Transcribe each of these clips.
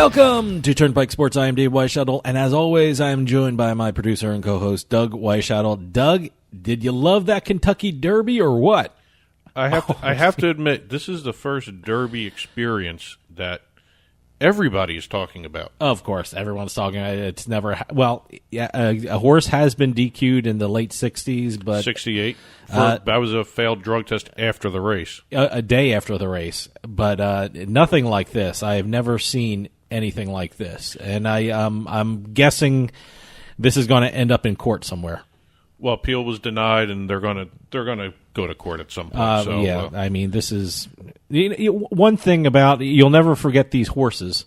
Welcome to Turnpike Sports. I am Dave Weishuttle, and as always, I am joined by my producer and co-host, Doug Weishuttle. Doug, did you love that Kentucky Derby or what? I have to admit, this is the first Derby experience that everybody is talking about. Of course, everyone's talking about it. It's never a horse has been DQ'd in the late 60s, but 68. That was a failed drug test after the race. A day after the race, but nothing like this. I have never seen anything like this, and I'm guessing this is going to end up in court somewhere. Well, appeal was denied, and they're gonna go to court at some point. I mean, this is one thing about you'll never forget these horses.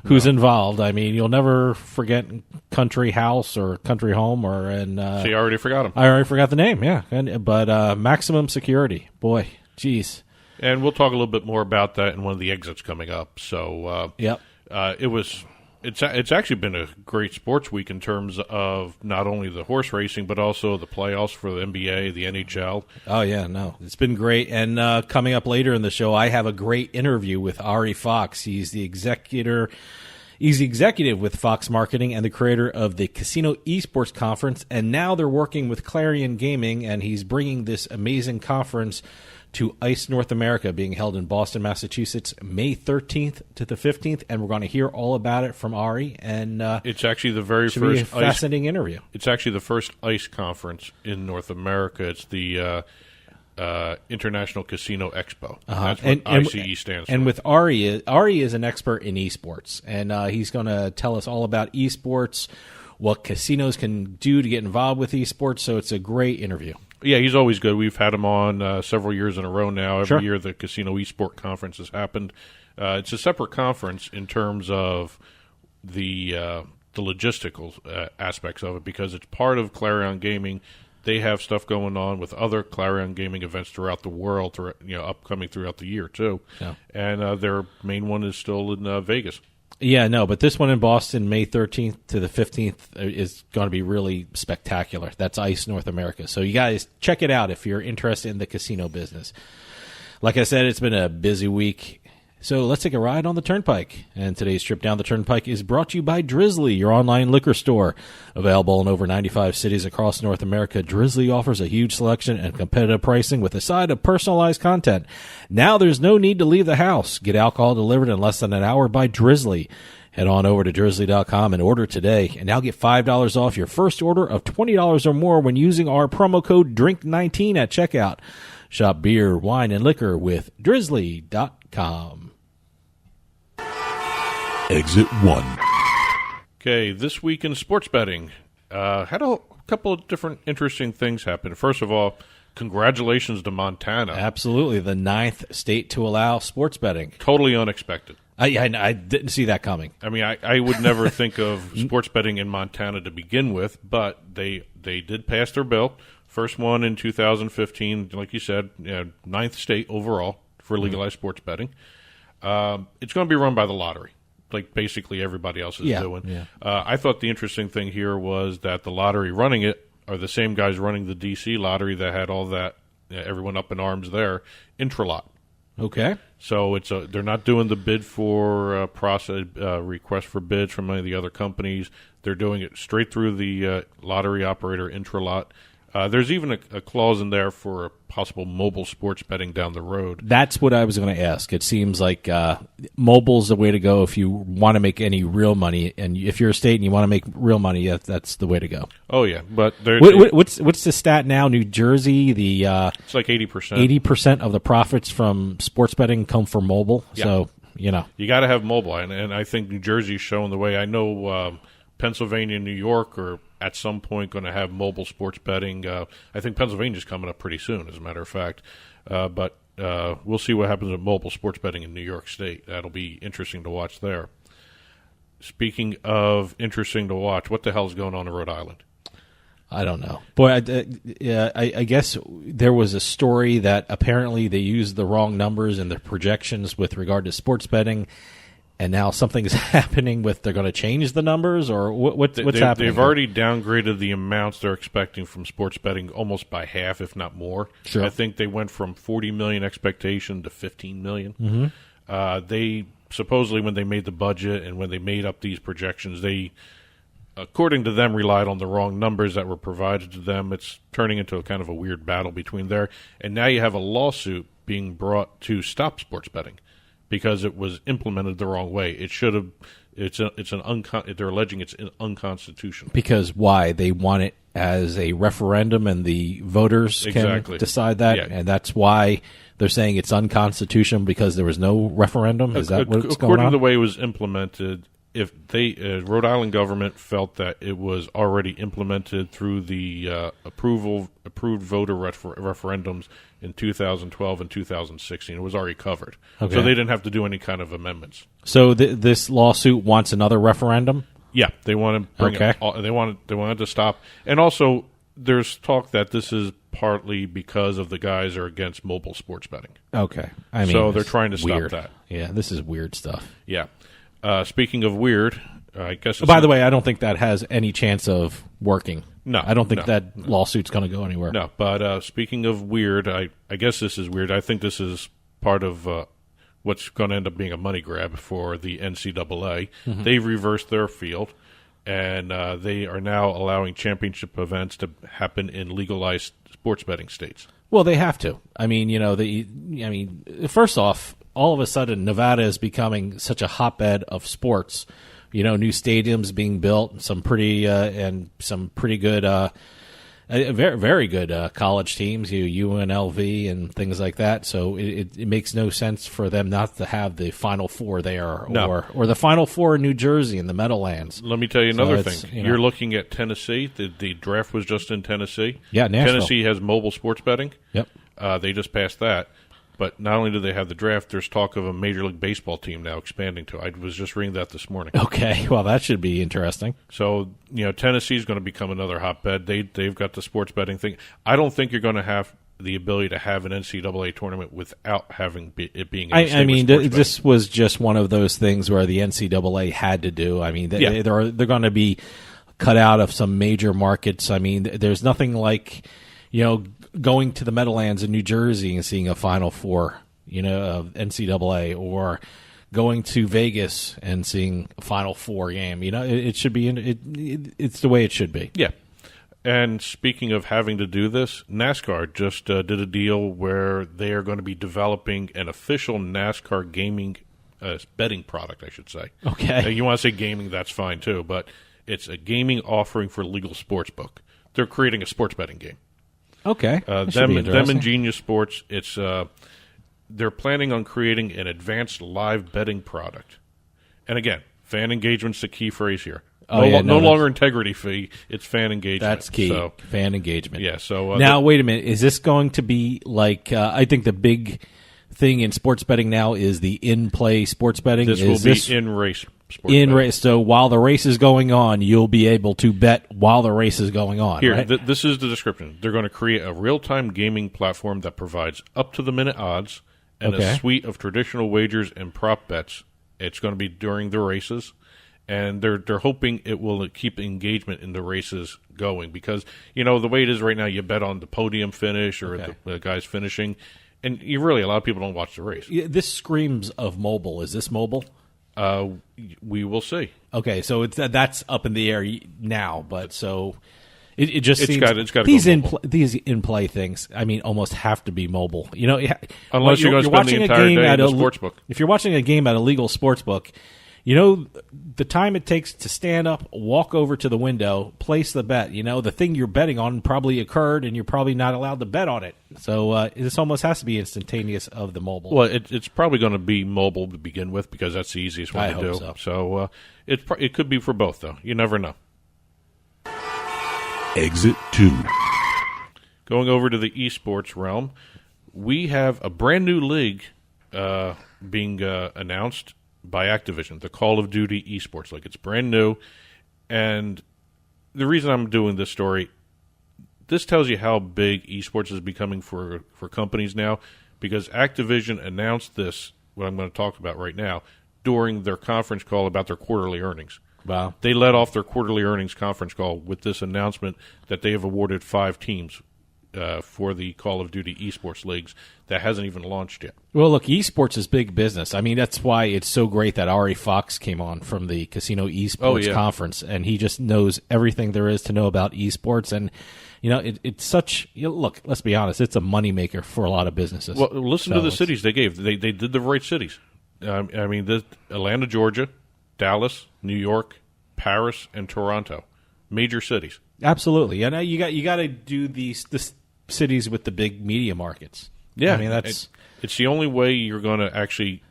Who's involved? I mean, you'll never forget Country House or Country Home See, I already forgot him. I already forgot the name. Yeah, but Maximum Security. Boy, geez. And we'll talk a little bit more about that in one of the exits coming up. So, yep. It's actually been a great sports week in terms of not only the horse racing, but also the playoffs for the NBA, the NHL. Oh, yeah, no. It's been great. And coming up later in the show, I have a great interview with Ari Fox. He's the executive with Fox Marketing and the creator of the Casino Esports Conference. And now they're working with Clarion Gaming, and he's bringing this amazing conference to ICE North America, being held in Boston, Massachusetts, May 13th to the 15th, and we're going to hear all about it from Ari. And it's actually the very first be a fascinating interview. It's actually the first ICE conference in North America. It's the International Casino Expo. That's what ICE stands for. And with Ari is an expert in esports, and he's going to tell us all about esports, what casinos can do to get involved with esports. So it's a great interview. Yeah, he's always good. We've had him on several years in a row now. Every year the Casino eSport Conference has happened. It's a separate conference in terms of the logistical aspects of it because it's part of Clarion Gaming. They have stuff going on with other Clarion Gaming events throughout the world, upcoming throughout the year too. Yeah. And their main one is still in Vegas. Yeah, no, but this one in Boston, May 13th to the 15th, is going to be really spectacular. That's ICE North America. So you guys check it out if you're interested in the casino business. Like I said, it's been a busy week. So let's take a ride on the Turnpike. And today's trip down the Turnpike is brought to you by Drizzly, your online liquor store. Available in over 95 cities across North America, Drizzly offers a huge selection and competitive pricing with a side of personalized content. Now there's no need to leave the house. Get alcohol delivered in less than an hour by Drizzly. Head on over to drizzly.com and order today. And now get $5 off your first order of $20 or more when using our promo code DRINK19 at checkout. Shop beer, wine, and liquor with drizzly.com. Exit 1. Okay, this week in sports betting, had a couple of different interesting things happen. First of all, congratulations to Montana. Absolutely, the 9th state to allow sports betting. Totally unexpected. I didn't see that coming. I mean, I would never think of sports betting in Montana to begin with, but they did pass their bill. First one in 2015, like you said, 9th state overall for legalized sports betting. It's going to be run by the lottery, like basically everybody else is doing. Yeah. I thought the interesting thing here was that the lottery running it are the same guys running the D.C. lottery that had all that, everyone up in arms there, Intralot. Okay. So they're not doing the bid for process request for bids from any of the other companies. They're doing it straight through the lottery operator Intralot. There's even a clause in there for a possible mobile sports betting down the road. That's what I was going to ask. It seems like mobile's the way to go if you want to make any real money. And if you're a state and you want to make real money, that's the way to go. Oh, yeah. But what's the stat now? New Jersey, it's like 80%. 80% of the profits from sports betting come from mobile. Yeah. So, you got to have mobile. And I think New Jersey's showing the way. I know Pennsylvania and New York are at some point going to have mobile sports betting. I think Pennsylvania's coming up pretty soon, as a matter of fact. But we'll see what happens with mobile sports betting in New York State. That'll be interesting to watch there. Speaking of interesting to watch, what the hell is going on in Rhode Island? I don't know. Boy, I guess there was a story that apparently they used the wrong numbers in the projections with regard to sports betting. And now something's happening with they're going to change the numbers, or what's happening? They've already downgraded the amounts they're expecting from sports betting almost by half, if not more. Sure. I think they went from $40 million expectation to $15 million. Mm-hmm. They supposedly when they made the budget and when they made up these projections, they, according to them, relied on the wrong numbers that were provided to them. It's turning into a kind of a weird battle between there. And now you have a lawsuit being brought to stop sports betting because it was implemented the wrong way. It should have. They're alleging it's unconstitutional. Because why? They want it as a referendum, and the voters can decide that, and that's why they're saying it's unconstitutional because there was no referendum. Is that what's going on? According to the way it was implemented, if they Rhode Island government felt that it was already implemented through the approved voter referendums in 2012 and 2016, it was already covered. Okay. So they didn't have to do any kind of amendments. So this lawsuit wants another referendum? Yeah, they want to bring it. They want it to stop. And also, there's talk that this is partly because of the guys are against mobile sports betting. Okay, so they're trying to stop that. Yeah, this is weird stuff. Yeah. Speaking of weird, I guess. By the way, I don't think that has any chance of working. No, I don't think that lawsuit's going to go anywhere. No, but speaking of weird, I guess this is weird. I think this is part of what's going to end up being a money grab for the NCAA. Mm-hmm. They've reversed their field, and they are now allowing championship events to happen in legalized sports betting states. Well, they have to. I mean, first off, all of a sudden, Nevada is becoming such a hotbed of sports. New stadiums being built, some pretty good, very, very good college teams, UNLV and things like that. So it makes no sense for them not to have the Final Four there, or the Final Four in New Jersey in the Meadowlands. Let me tell you another thing. You're looking at Tennessee. The draft was just in Tennessee. Yeah, Nashville. Tennessee has mobile sports betting. Yep. They just passed that. But not only do they have the draft, there's talk of a Major League Baseball team now expanding to. I was just reading that this morning. Okay, well, that should be interesting. So, Tennessee's going to become another hotbed. They've got the sports betting thing. I don't think you're going to have the ability to have an NCAA tournament without having it being this was just one of those things where the NCAA had to do. I mean, they're going to be cut out of some major markets. I mean, there's nothing like, going to the Meadowlands in New Jersey and seeing a Final Four, of NCAA, or going to Vegas and seeing a Final Four game. It should be. It's the way it should be. Yeah. And speaking of having to do this, NASCAR just did a deal where they are going to be developing an official NASCAR gaming betting product, I should say. Okay. You want to say gaming, that's fine too, but it's a gaming offering for legal sportsbook. They're creating a sports betting game. Okay. Them and Genius Sports, it's they're planning on creating an advanced live betting product. And again, fan engagement's the key phrase here. No longer integrity fee, it's fan engagement. That's key. So, fan engagement. Yeah. So now, wait a minute. Is this going to be like? I think the big thing in sports betting now is the in-play sports betting. This will be in-race. Race, so while the race is going on, you'll be able to bet while the race is going on. Here, right? This is the description. They're going to create a real-time gaming platform that provides up-to-the-minute odds and a suite of traditional wagers and prop bets. It's going to be during the races, and they're hoping it will keep engagement in the races going because, the way it is right now, you bet on the podium finish or the guys finishing, and a lot of people don't watch the race. Yeah, this screams of mobile. Is this mobile? We will see. Okay, so that's up in the air now, but so it just seems it's got these in play things. I mean, almost have to be mobile. Unless you're going to spend the entire day in the sportsbook. If you're watching a game at a legal sportsbook, the time it takes to stand up, walk over to the window, place the bet. The thing you're betting on probably occurred, and you're probably not allowed to bet on it. So this almost has to be instantaneous of the mobile. Well, it's probably going to be mobile to begin with because that's the easiest one to do. So it could be for both, though. You never know. Exit 2. Going over to the esports realm, we have a brand new league being announced by Activision, the Call of Duty eSports League. It's brand new, and the reason I'm doing this story, this tells you how big esports is becoming for companies now, because Activision announced this, what I'm going to talk about right now, during their conference call about their quarterly earnings. Wow. They led off their quarterly earnings conference call with this announcement that they have awarded 5 teams for the Call of Duty esports leagues that hasn't even launched yet. Well, look, esports is big business. I mean, that's why it's so great that Ari Fox came on from the Casino Esports Conference, and he just knows everything there is to know about esports. And, it's such, look, let's be honest, it's a moneymaker for a lot of businesses. Well, listen to the cities they gave. They did the right cities. Atlanta, Georgia, Dallas, New York, Paris, and Toronto. Major cities. Absolutely. And you got to do the cities with the big media markets. Yeah. I mean, it's the only way you're going to actually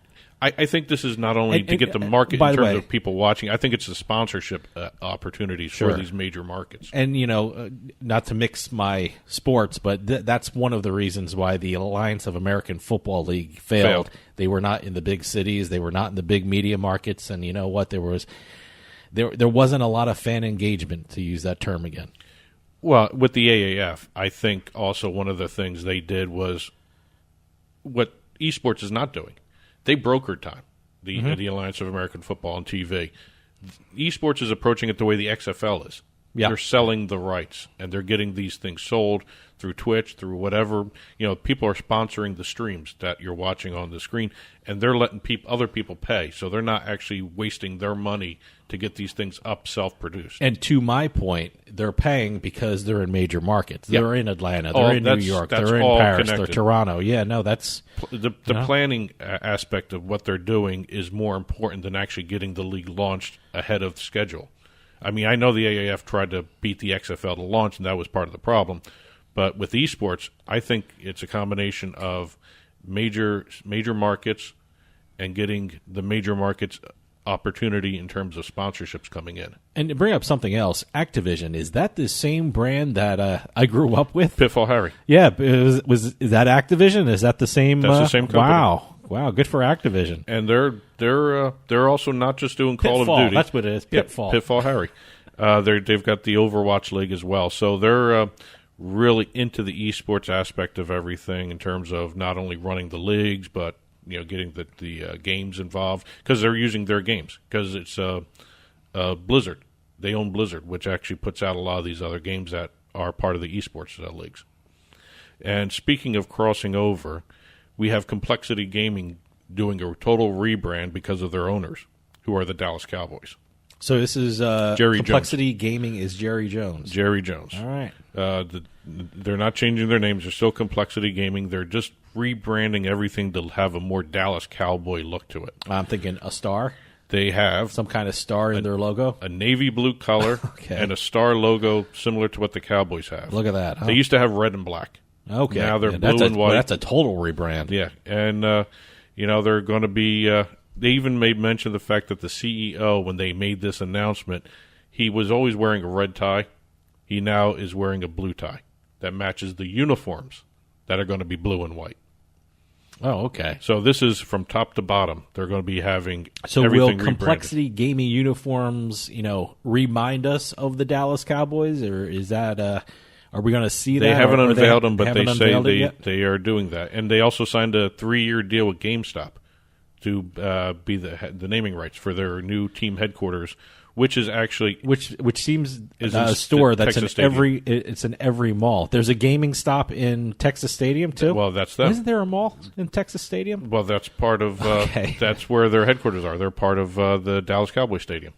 I think this is not only to get the market in terms of people watching. I think it's the sponsorship opportunities for these major markets. And, not to mix my sports, but that's one of the reasons why the Alliance of American Football League failed. They were not in the big cities. They were not in the big media markets. And you know what? There wasn't a lot of fan engagement, to use that term again. Well, with the AAF, I think also one of the things they did was what esports is not doing. They brokered time, the Alliance of American Football and TV. Esports is approaching it the way the XFL is. Yeah. They're selling the rights, and they're getting these things sold through Twitch, through whatever. People are sponsoring the streams that you're watching on the screen, and they're letting other people pay. So they're not actually wasting their money to get these things up self-produced. And to my point, they're paying because they're in major markets. They're in Atlanta. They're in New York. They're in Paris. They're Toronto. Yeah, no, that's... The planning aspect of what they're doing is more important than actually getting the league launched ahead of schedule. I mean, I know the AAF tried to beat the XFL to launch, and that was part of the problem. But with esports, I think it's a combination of major markets and getting the major markets opportunity in terms of sponsorships coming in. And to bring up something else, Activision, is that the same brand that I grew up with? Pitfall Harry. Yeah, is that Activision? Is that the same? That's the same company. Wow, good for Activision. And they're also not just doing Call of Duty. That's what it is. Pitfall. Yeah, Pitfall Harry. They've got the Overwatch League as well. So they're really into the esports aspect of everything in terms of not only running the leagues, but getting the games involved, because they're using their games, because it's Blizzard. They own Blizzard, which actually puts out a lot of these other games that are part of the esports leagues. And speaking of crossing over, we have Complexity Gaming doing a total rebrand because of their owners, who are the Dallas Cowboys. So this is Jerry Complexity Jones. Gaming is Jerry Jones. Jerry Jones. All right. They're not changing their names. They're still Complexity Gaming. They're just rebranding everything to have a more Dallas Cowboy look to it. I'm thinking a star. They have some kind of star in their logo, a navy blue color, and a star logo similar to what the Cowboys have. Look at that. Huh? They used to have red and black. Okay. Now they're blue and white. Well, that's a total rebrand. Yeah, and they're going to be. They even made mention of the fact that the CEO, when they made this announcement, he was always wearing a red tie. He now is wearing a blue tie that matches the uniforms that are going to be blue and white. Oh, okay. So this is from top to bottom. They're going to be having so everything will Complexity Gaming uniforms, remind us of the Dallas Cowboys, or is that? Are we going to see that? They haven't unveiled them, but they say they are doing that, and they also signed a 3-year deal with GameStop to be the naming rights for their new team headquarters, which is actually which seems a store that's in every mall. There's a gaming stop in Texas Stadium too. Well, that's that. Isn't there a mall in Texas Stadium? Well, that's part of. That's where their headquarters are. They're part of the Dallas Cowboys Stadium.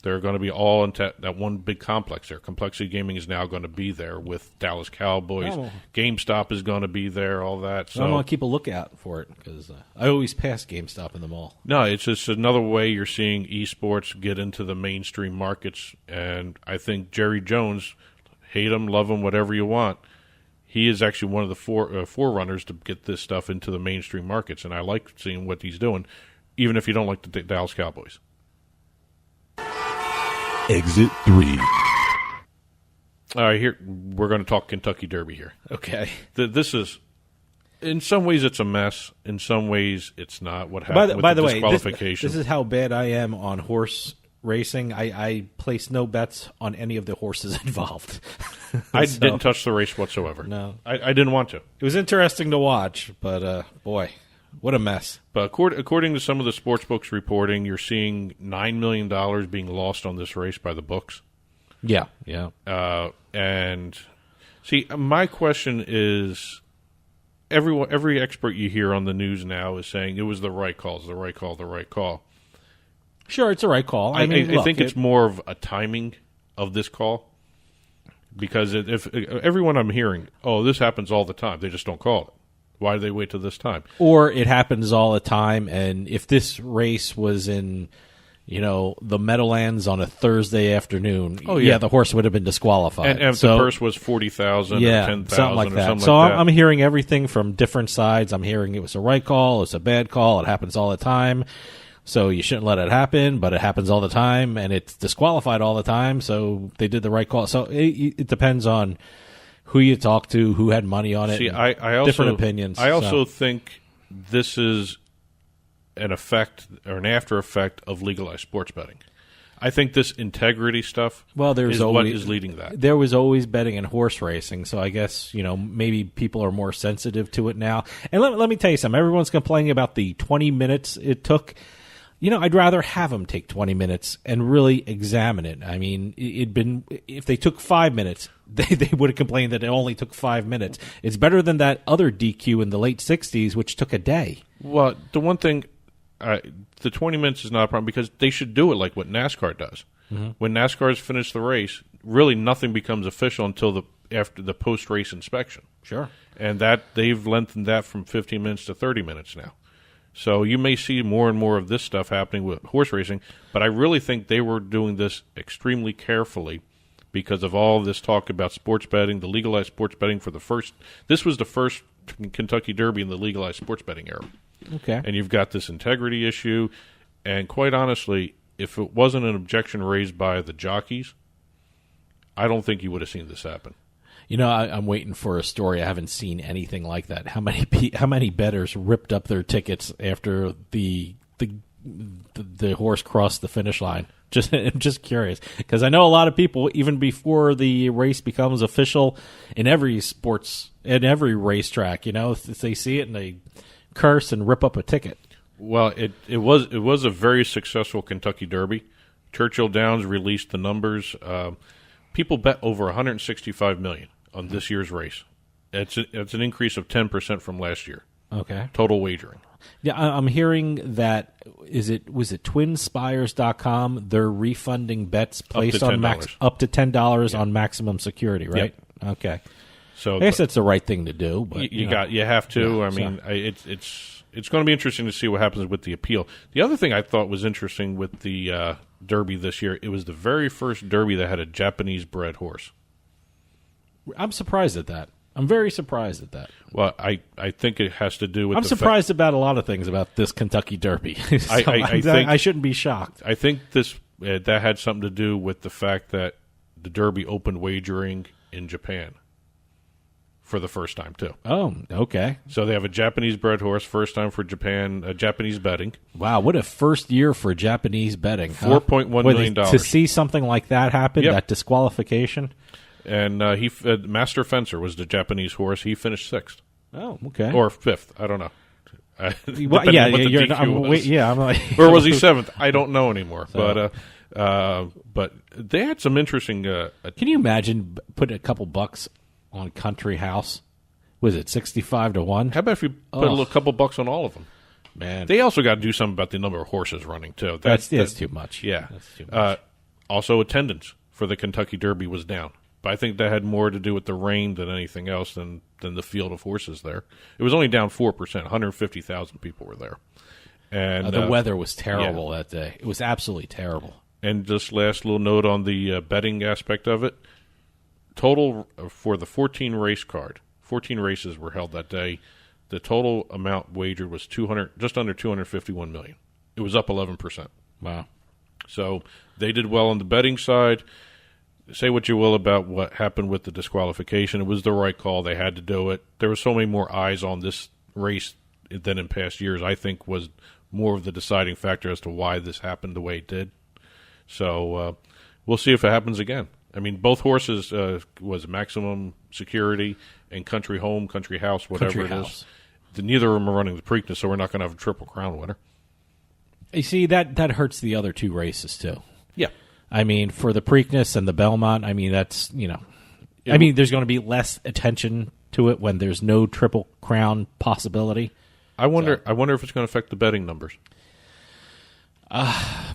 They're going to be all in that one big complex there. Complexity Gaming is now going to be there with Dallas Cowboys. Oh. GameStop is going to be there, all that. So I want to keep a lookout for it, because I always pass GameStop in the mall. No, it's just another way you're seeing esports get into the mainstream markets. And I think Jerry Jones, hate him, love him, whatever you want, he is actually one of the forerunners to get this stuff into the mainstream markets. And I like seeing what he's doing, even if you don't like the Dallas Cowboys. Exit 3. All right, here we're going to talk Kentucky Derby here. Okay. This is, in some ways, it's a mess. In some ways, it's not. What happened with the disqualification? This is how bad I am on horse racing. I place no bets on any of the horses involved. I didn't touch the race whatsoever. No, I didn't want to. It was interesting to watch, but boy. What a mess. But according to some of the sports books reporting, you're seeing $9 million being lost on this race by the books. Yeah. And See, my question is, every expert you hear on the news now is saying it was the right call, it's the right call, the right call. Sure, it's the right call. I think it's more of a timing of this call, because if everyone I'm hearing, this happens all the time, they just don't call it. Why do they wait till this time? Or it happens all the time, and if this race was in, the Meadowlands on a Thursday afternoon, the horse would have been disqualified. And if the purse was $40,000 or $10,000 something like that. So I'm hearing everything from different sides. I'm hearing it was a right call, it's a bad call, it happens all the time, so you shouldn't let it happen, but it happens all the time, and it's disqualified all the time, so they did the right call. So it depends on who you talk to, who had money on it. See, I also, different opinions. I also think this is an effect or an after effect of legalized sports betting. I think this integrity stuff what is leading that. There was always betting in horse racing, so I guess, maybe people are more sensitive to it now. And let me tell you something. Everyone's complaining about the 20 minutes it took. I'd rather have them take 20 minutes and really examine it. I mean, if they took 5 minutes, they would have complained that it only took 5 minutes. It's better than that other DQ in the late 60s, which took a day. Well, the one thing, the 20 minutes is not a problem, because they should do it like what NASCAR does. Mm-hmm. When NASCAR's finished the race, really nothing becomes official until after the post-race inspection. Sure. And that they've lengthened that from 15 minutes to 30 minutes now. So you may see more and more of this stuff happening with horse racing, but I really think they were doing this extremely carefully because of all this talk about sports betting, the legalized sports betting this was the first Kentucky Derby in the legalized sports betting era. Okay. And you've got this integrity issue, and quite honestly, if it wasn't an objection raised by the jockeys, I don't think you would have seen this happen. I'm waiting for a story. I haven't seen anything like that. How many bettors ripped up their tickets after the horse crossed the finish line? I'm just curious, because I know a lot of people, even before the race becomes official in every sports, in every racetrack, if they see it and they curse and rip up a ticket. Well, it was a very successful Kentucky Derby. Churchill Downs released the numbers. People bet over $165 million on this year's race. It's an increase of 10% from last year. Okay. Total wagering. Yeah, I'm hearing that was it twinspires.com, they're refunding bets placed on up to $10 on maximum security, right? Yep. Okay. So I guess that's the right thing to do, but you have to. Yeah, I mean, it's going to be interesting to see what happens with the appeal. The other thing I thought was interesting with the Derby this year, it was the very first Derby that had a Japanese bred horse. I'm surprised at that. I'm very surprised at that. Well, I think it has to do with I'm surprised about a lot of things about this Kentucky Derby. So I shouldn't be shocked. I think that had something to do with the fact that the Derby opened wagering in Japan for the first time, too. Oh, okay. So they have a Japanese-bred horse, first time for Japan, Japanese betting. Wow, what a first year for Japanese betting. $4.1 million. To see something like that happen, that disqualification. And Master Fencer was the Japanese horse. He finished sixth. Oh, okay. Or fifth. I don't know. I'm like, or was he seventh? I don't know anymore. So. But they had some interesting. Can you imagine putting a couple bucks on Country House? Was it 65-1? How about if you put a couple bucks on all of them? Man, they also got to do something about the number of horses running too. That's too much. Yeah. That's too much. Also, attendance for the Kentucky Derby was down. But I think that had more to do with the rain than anything else than the field of horses there. It was only down 4%. 150,000 people were there. And the weather was terrible that day. It was absolutely terrible. And just last little note on the betting aspect of it. Total for the 14 race card, 14 races were held that day. The total amount wagered was just under $251 million. It was up 11%. Wow. So they did well on the betting side. Say what you will about what happened with the disqualification. It was the right call. They had to do it. There were so many more eyes on this race than in past years, I think was more of the deciding factor as to why this happened the way it did. So we'll see if it happens again. I mean, both horses was maximum security and country home, country house, whatever it is. Neither of them are running the Preakness, so we're not going to have a Triple Crown winner. You see, that hurts the other two races, too. Yeah. I mean, for the Preakness and the Belmont, I mean, that's, I mean, there's going to be less attention to it when there's no Triple Crown possibility. I wonder if it's going to affect the betting numbers.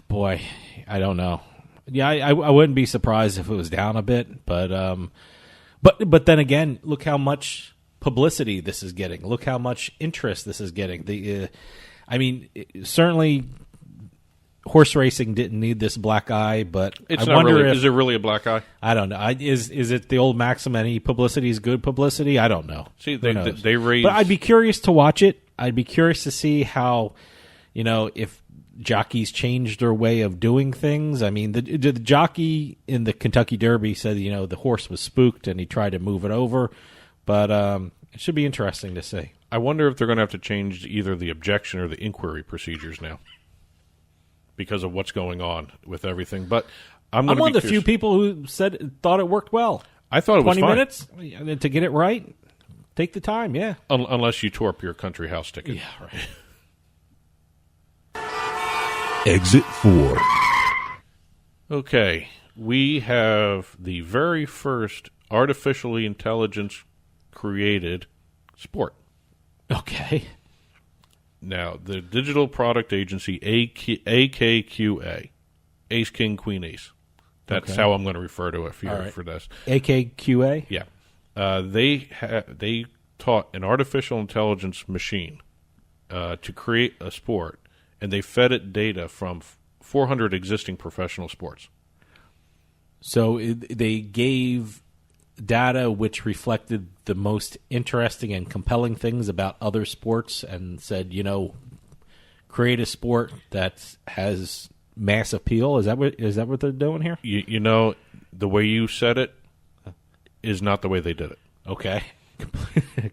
Boy, I don't know. Yeah, I wouldn't be surprised if it was down a bit, but then again, look how much publicity this is getting. Look how much interest this is getting. Certainly horse racing didn't need this black eye, but I wonder if... Is it really a black eye? I don't know. Is it the old maxim, any publicity is good publicity? I don't know. See, they raised... But I'd be curious to watch it. I'd be curious to see how, if jockeys changed their way of doing things. I mean, the jockey in the Kentucky Derby said, the horse was spooked and he tried to move it over. But it should be interesting to see. I wonder if they're going to have to change either the objection or the inquiry procedures now because of what's going on with everything. But I'm one of the few people who thought it worked well. I thought it was 20 fine. minutes to get it right. Take the time, yeah. Unless you tore up your country house ticket. Yeah, right. Exit 4. Okay, we have the very first artificially intelligence created sport. Okay. Now, the digital product agency AKQA, Ace King Queen Ace. That's how I'm going to refer to it for this. AKQA? Yeah. They taught an artificial intelligence machine to create a sport, and they fed it data from 400 existing professional sports. So they gave data which reflected the most interesting and compelling things about other sports and said, create a sport that has mass appeal. Is that what they're doing here? The way you said it is not the way they did it. Okay.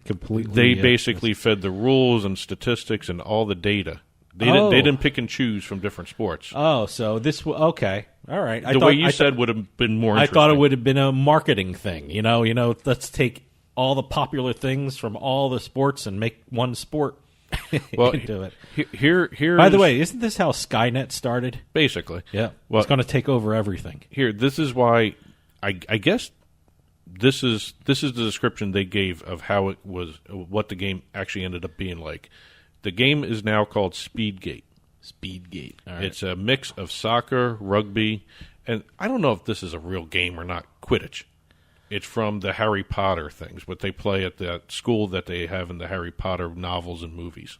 Completely. They basically fed the rules and statistics and all the data. They didn't pick and choose from different sports. Oh, so this okay. All right. The way you said would have been more interesting. I thought it would have been a marketing thing. Let's take all the popular things from all the sports and make one sport into it. Here. By the way, isn't this how Skynet started? Basically. Yeah. Well, it's going to take over everything. Here, this is why I guess this is the description they gave of how it was, what the game actually ended up being like. The game is now called Speedgate. Speedgate. All right. It's a mix of soccer, rugby, and I don't know if this is a real game or not, Quidditch. It's from the Harry Potter things, what they play at that school that they have in the Harry Potter novels and movies.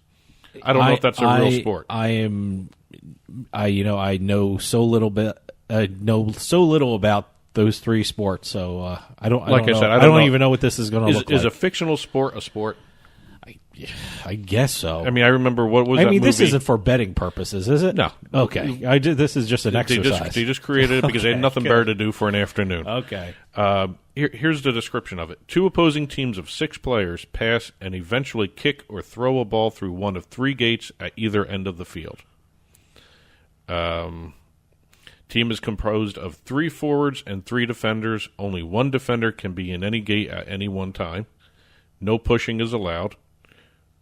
I don't know if that's a real sport. I know so little about those three sports, so I don't even know what this is going to look like. Is a fictional sport a sport? I guess so. I mean, I remember what was that movie? This isn't for betting purposes, is it? No. Okay. This is just an exercise. They just created it because they had nothing better to do for an afternoon. Okay. Here's the description of it. 2 opposing teams of 6 players pass and eventually kick or throw a ball through one of 3 gates at either end of the field. Team is composed of 3 forwards and 3 defenders. Only 1 defender can be in any gate at any one time. No pushing is allowed.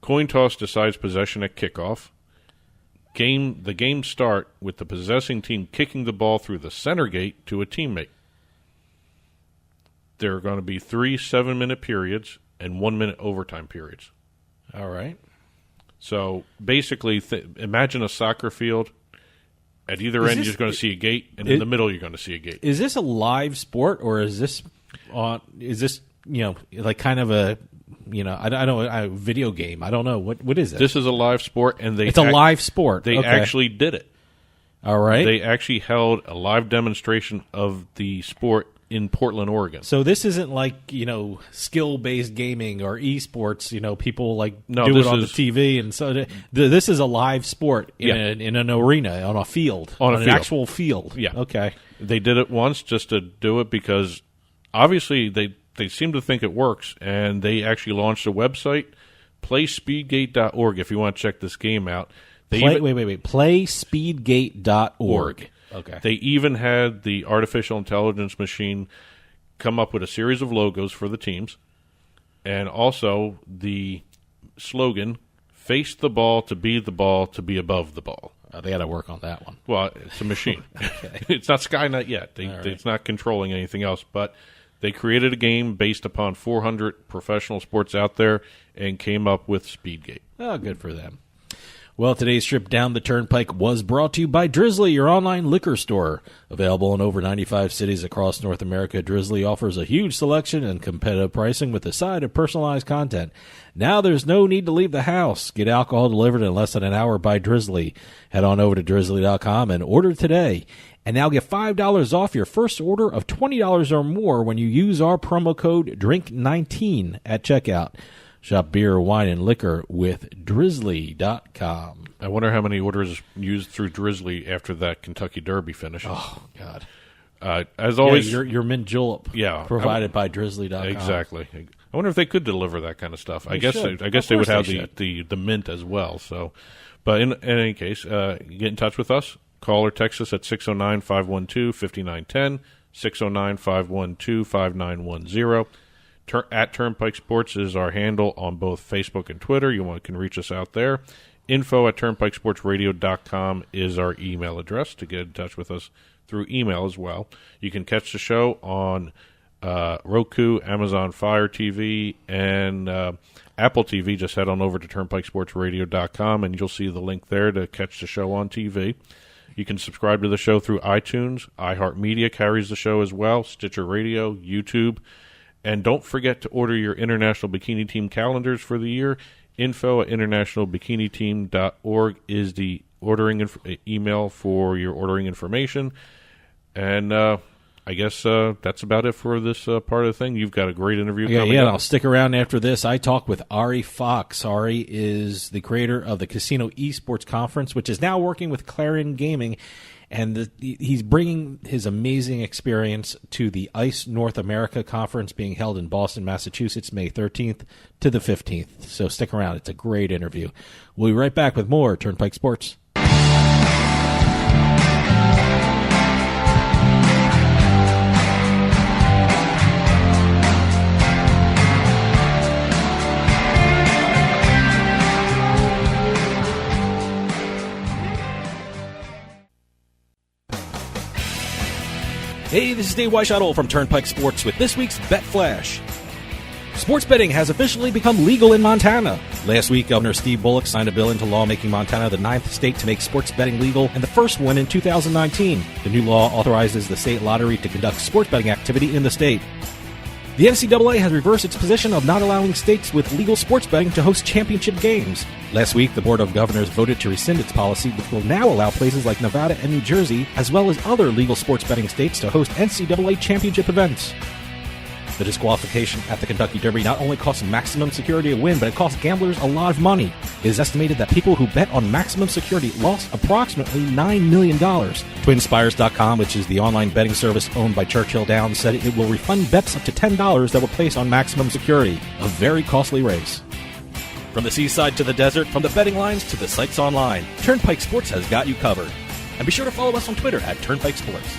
Coin toss decides possession at kickoff. The game start with the possessing team kicking the ball through the center gate to a teammate. There are going to be 3 7-minute periods and 1-minute overtime periods. All right. So basically, imagine a soccer field. At either end, you're going to see a gate, and in the middle, you're going to see a gate. Is this a live sport, or is this like kind of a I don't know, a video game? I don't know what is it. This is a live sport, and it's a live sport. They actually did it. All right. They actually held a live demonstration of the sport in Portland, Oregon. So this isn't like, skill-based gaming or esports, people do it on the TV. And so this is a live sport in an arena, on a field. On an actual field. Yeah. Okay. They did it once just to do it because obviously they seem to think it works, and they actually launched a website, playspeedgate.org, if you want to check this game out. Playspeedgate.org. Okay. They even had the artificial intelligence machine come up with a series of logos for the teams, and also the slogan, face the ball, to be above the ball. They got to work on that one. Well, it's a machine. Okay. It's not Skynet yet. It's not controlling anything else, but They created a game based upon 400 professional sports out there and came up with Speedgate. Oh, good for them. Well, today's trip down the Turnpike was brought to you by Drizzly, your online liquor store. Available in over 95 cities across North America, Drizzly offers a huge selection and competitive pricing with a side of personalized content. Now there's no need to leave the house. Get alcohol delivered in less than an hour by Drizzly. Head on over to drizzly.com and order today. And now get $5 off your first order of $20 or more when you use our promo code DRINK19 at checkout. Shop beer, wine, and liquor with Drizzly.com. I wonder how many orders used through Drizzly after that Kentucky Derby finish. Oh, God. As always, your mint julep provided by Drizzly.com. Exactly. I wonder if they could deliver that kind of stuff. I guess they would have the mint as well. So, but in any case, get in touch with us. Call or text us at 609-512-5910, 609-512-5910. At Turnpike Sports is our handle on both Facebook and Twitter. You can reach us out there. info@turnpikesportsradio.com is our email address to get in touch with us through email as well. You can catch the show on Roku, Amazon Fire TV, and Apple TV. Just head on over to turnpikesportsradio.com, and you'll see the link there to catch the show on TV. You can subscribe to the show through iTunes. iHeartMedia carries the show as well, Stitcher Radio, YouTube. And don't forget to order your International Bikini Team calendars for the year. info@internationalbikiniteam.org is the ordering email for your ordering information. And I guess that's about it for this part of the thing. You've got a great interview coming up. I'll stick around after this. I talk with Ari Fox. Ari is the creator of the Casino Esports Conference, which is now working with Clarion Gaming. And he's bringing his amazing experience to the ICE North America Conference being held in Boston, Massachusetts, May 13th to the 15th. So stick around. It's a great interview. We'll be right back with more Turnpike Sports. Hey, this is Dave Weishottle from Turnpike Sports with this week's Bet Flash. Sports betting has officially become legal in Montana. Last week, Governor Steve Bullock signed a bill into law making Montana the 9th state to make sports betting legal and the first one in 2019. The new law authorizes the state lottery to conduct sports betting activity in the state. The NCAA has reversed its position of not allowing states with legal sports betting to host championship games. Last week, the Board of Governors voted to rescind its policy, which will now allow places like Nevada and New Jersey, as well as other legal sports betting states, to host NCAA championship events. The disqualification at the Kentucky Derby not only costs maximum security a win, but it costs gamblers a lot of money. It is estimated that people who bet on maximum security lost approximately $9 million. TwinSpires.com, which is the online betting service owned by Churchill Downs, said it will refund bets up to $10 that were placed on maximum security. A very costly race. From the seaside to the desert, from the betting lines to the sites online, Turnpike Sports has got you covered. And be sure to follow us on Twitter at Turnpike Sports.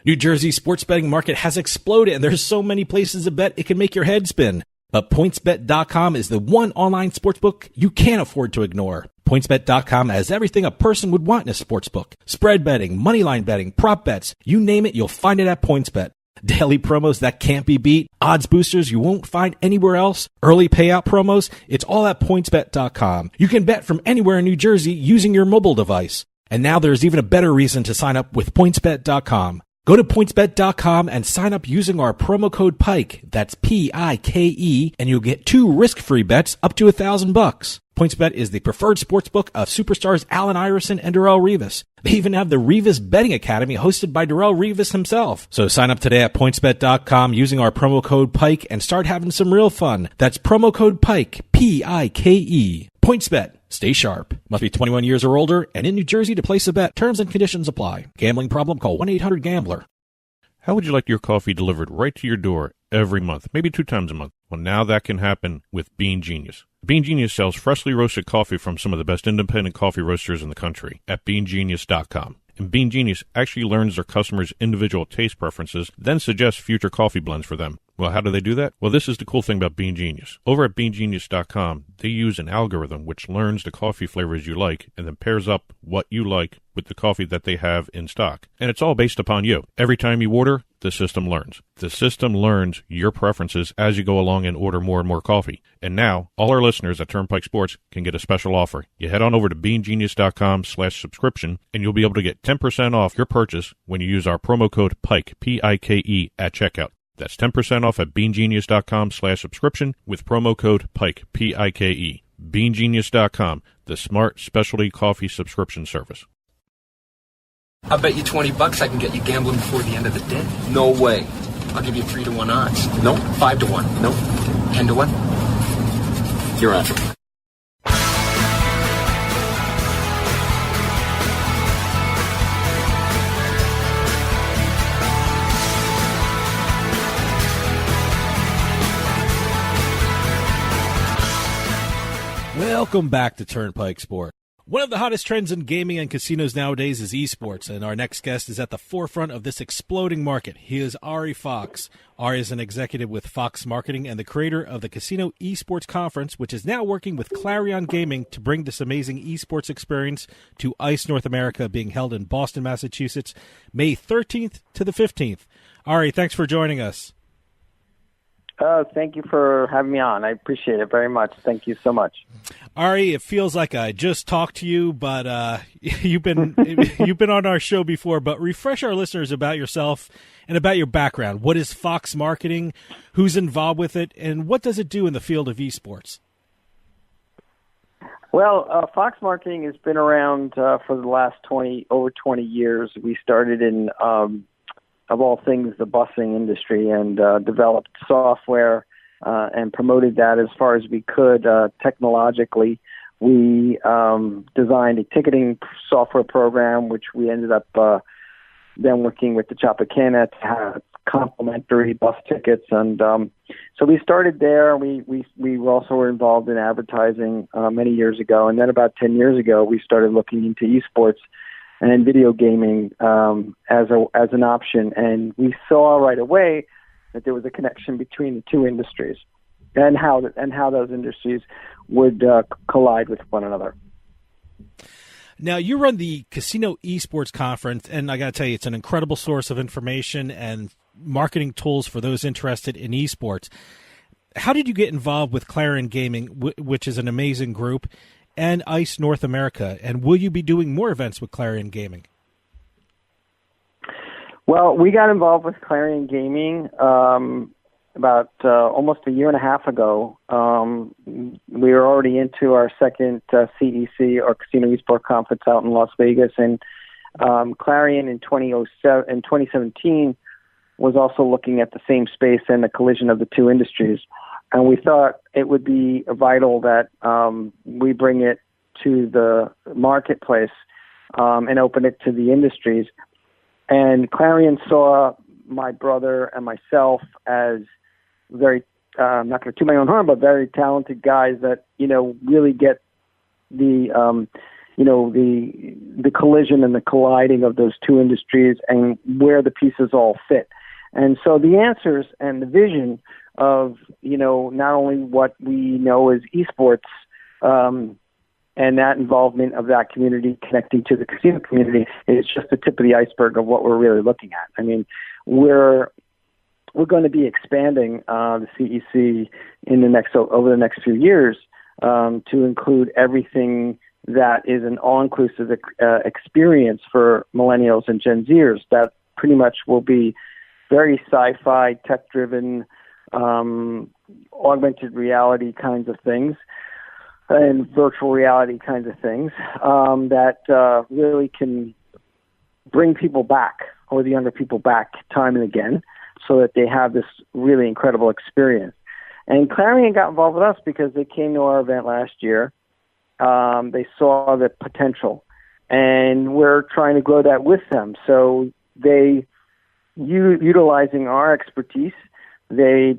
New Jersey's sports betting market has exploded, and there's so many places to bet it can make your head spin. But PointsBet.com is the one online sportsbook you can't afford to ignore. PointsBet.com has everything a person would want in a sportsbook. Spread betting, moneyline betting, prop bets, you name it, you'll find it at PointsBet. Daily promos that can't be beat, odds boosters you won't find anywhere else, early payout promos, it's all at PointsBet.com. You can bet from anywhere in New Jersey using your mobile device. And now there's even a better reason to sign up with PointsBet.com. Go to PointsBet.com and sign up using our promo code PIKE, that's P-I-K-E, and you'll get 2 risk-free bets up to $1,000. PointsBet is the preferred sportsbook of superstars Allen Iverson and Darrelle Revis. They even have the Revis Betting Academy hosted by Darrelle Revis himself. So sign up today at PointsBet.com using our promo code PIKE and start having some real fun. That's promo code PIKE, P-I-K-E. PointsBet. Stay sharp. Must be 21 years or older and in New Jersey to place a bet. Terms and conditions apply. Gambling problem? Call 1-800-GAMBLER. How would you like your coffee delivered right to your door every month, maybe 2 times a month? Well, now that can happen with Bean Genius. Bean Genius sells freshly roasted coffee from some of the best independent coffee roasters in the country at beangenius.com. And Bean Genius actually learns their customers' individual taste preferences, then suggests future coffee blends for them. Well, how do they do that? Well, this is the cool thing about Bean Genius. Over at beangenius.com, they use an algorithm which learns the coffee flavors you like and then pairs up what you like with the coffee that they have in stock. And it's all based upon you. Every time you order, the system learns. The system learns your preferences as you go along and order more and more coffee. And now, all our listeners at Turnpike Sports can get a special offer. You head on over to beanggenius.com/subscription, and you'll be able to get 10% off your purchase when you use our promo code PIKE, P-I-K-E, at checkout. That's 10% off at beanggenius.com/subscription with promo code PIKE, P-I-K-E. beanggenius.com, the smart specialty coffee subscription service. I'll bet you $20 I can get you gambling before the end of the day. No way. I'll give you 3-1 odds. No. 5-1. No. 10-1. You're on. Welcome back to Turnpike Sports. One of the hottest trends in gaming and casinos nowadays is esports, and our next guest is at the forefront of this exploding market. He is Ari Fox. Ari is an executive with Fox Marketing and the creator of the Casino Esports Conference, which is now working with Clarion Gaming to bring this amazing esports experience to ICE North America, being held in Boston, Massachusetts, May 13th to the 15th. Ari, thanks for joining us. Thank you for having me on. I appreciate it very much. Thank you so much. Ari, it feels like I just talked to you, but you've been on our show before. But refresh our listeners about yourself and about your background. What is Fox Marketing? Who's involved with it? And what does it do in the field of esports? Well, Fox Marketing has been around for the last over 20 years. We started in of all things, the busing industry, and developed software and promoted that as far as we could technologically. We designed a ticketing software program, which we ended up then working with the Chapacana to have complimentary bus tickets. And so we started there. We also were involved in advertising many years ago. And then about 10 years ago, we started looking into esports and video gaming as an option, and we saw right away that there was a connection between the two industries, and how those industries would collide with one another. Now, you run the Casino Esports Conference, and I got to tell you, it's an incredible source of information and marketing tools for those interested in esports. How did you get involved with Clarion Gaming, which is an amazing group, and ICE North America, and will you be doing more events with Clarion Gaming? Well, we got involved with Clarion Gaming about almost a year and a half ago. We were already into our second CEC, or Casino Esports Conference, out in Las Vegas, and Clarion in 2017 was also looking at the same space and the collision of the two industries. And we thought it would be vital that we bring it to the marketplace and open it to the industries. And Clarion saw my brother and myself as very, I'm not going to toot my own horn, but very talented guys that, really get the collision and the colliding of those two industries and where the pieces all fit. And so the answers and the vision of, not only what we know as esports, and that involvement of that community connecting to the casino community is just the tip of the iceberg of what we're really looking at. I mean, we're going to be expanding the CEC over the next few years to include everything that is an all-inclusive experience for millennials and Gen Zers that pretty much will be very sci-fi, tech-driven, augmented reality kinds of things and virtual reality kinds of things that really can bring people back, or the younger people back, time and again, so that they have this really incredible experience. And Clarion got involved with us because they came to our event last year. They saw the potential, and we're trying to grow that with them. So they, utilizing our expertise, they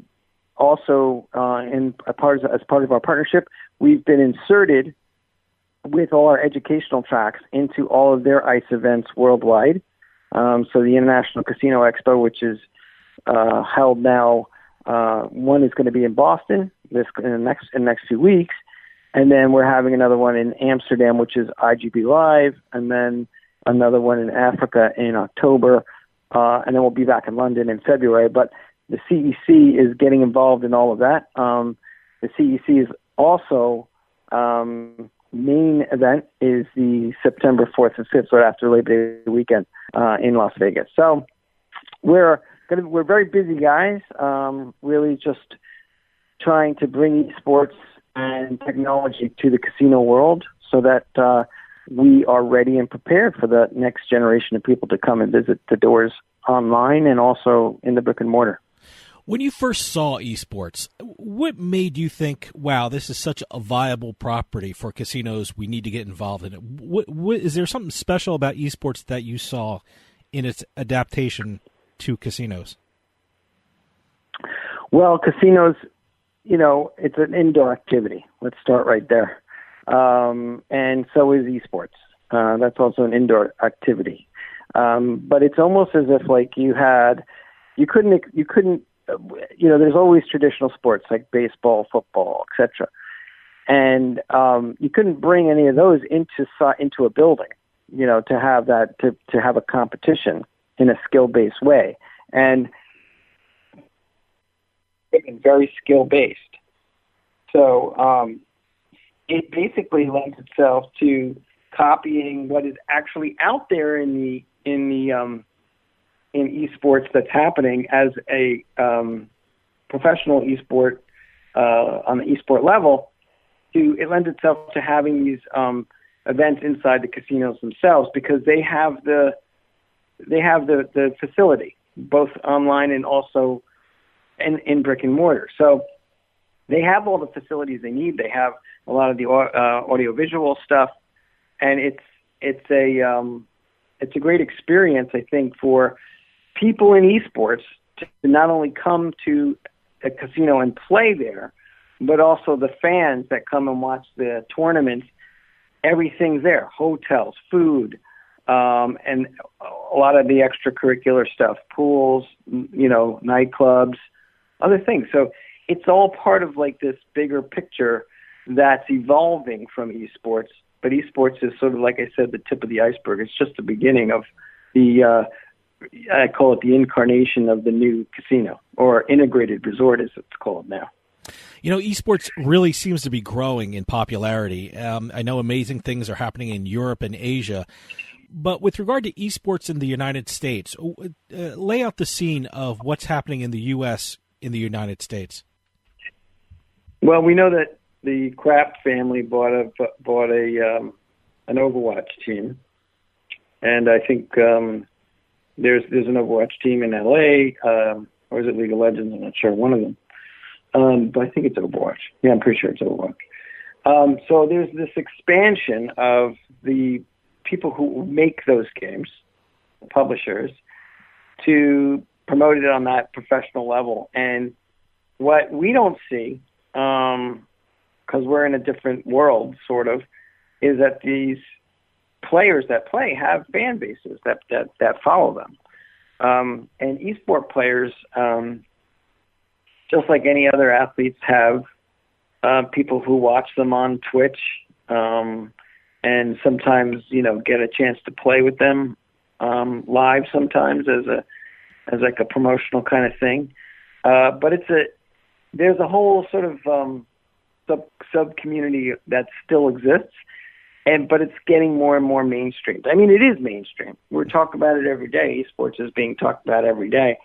also, as part of our partnership, we've been inserted with all our educational tracks into all of their ICE events worldwide. So the International Casino Expo, which is held now, one is going to be in Boston in the next few weeks, and then we're having another one in Amsterdam, which is IGB Live, and then another one in Africa in October, and then we'll be back in London in February. But the CEC is getting involved in all of that. The CEC is also main event is the September 4th and 5th, so after Labor Day weekend in Las Vegas. So we're very busy guys, really just trying to bring esports and technology to the casino world so that we are ready and prepared for the next generation of people to come and visit the doors online and also in the brick and mortar. When you first saw esports, what made you think, wow, this is such a viable property for casinos, we need to get involved in it? What is there something special about esports that you saw in its adaptation to casinos? Well, casinos, it's an indoor activity. Let's start right there. And so is esports. That's also an indoor activity. But it's almost as if like you couldn't, there's always traditional sports like baseball, football, etc. And you couldn't bring any of those into a building, to have that, to have a competition in a skill-based way. And it's very skill-based. So it basically lends itself to copying what is actually out there in esports that's happening as a professional esport on the esport level. It lends itself to having these events inside the casinos themselves because they have the facility both online and also in brick and mortar. So they have all the facilities they need. They have a lot of the audiovisual stuff, and it's a great experience, I think, for people in esports to not only come to a casino and play there, but also the fans that come and watch the tournaments. Everything's there: hotels, food, and a lot of the extracurricular stuff, pools, nightclubs, other things. So it's all part of like this bigger picture that's evolving from esports. But esports is sort of, like I said, the tip of the iceberg. It's just the beginning of I call it the incarnation of the new casino, or integrated resort as it's called now. Esports really seems to be growing in popularity. I know amazing things are happening in Europe and Asia. But with regard to esports in the United States, lay out the scene of what's happening in the U.S. in the United States. Well, we know that the Kraft family bought an Overwatch team, and I think there's an Overwatch team in LA, or is it League of Legends? I'm not sure. One of them, but I think it's Overwatch. Yeah, I'm pretty sure it's Overwatch. So there's this expansion of the people who make those games, the publishers, to promote it on that professional level. And what we don't see, because we're in a different world, sort of, is that these players that play have fan bases that follow them. And esport players, just like any other athletes, have people who watch them on Twitch, and sometimes get a chance to play with them live sometimes as like a promotional kind of thing. But there's a whole sort of sub community that still exists, but it's getting more and more mainstream. I mean, it is mainstream. We're talking about it every day. Esports is being talked about every day,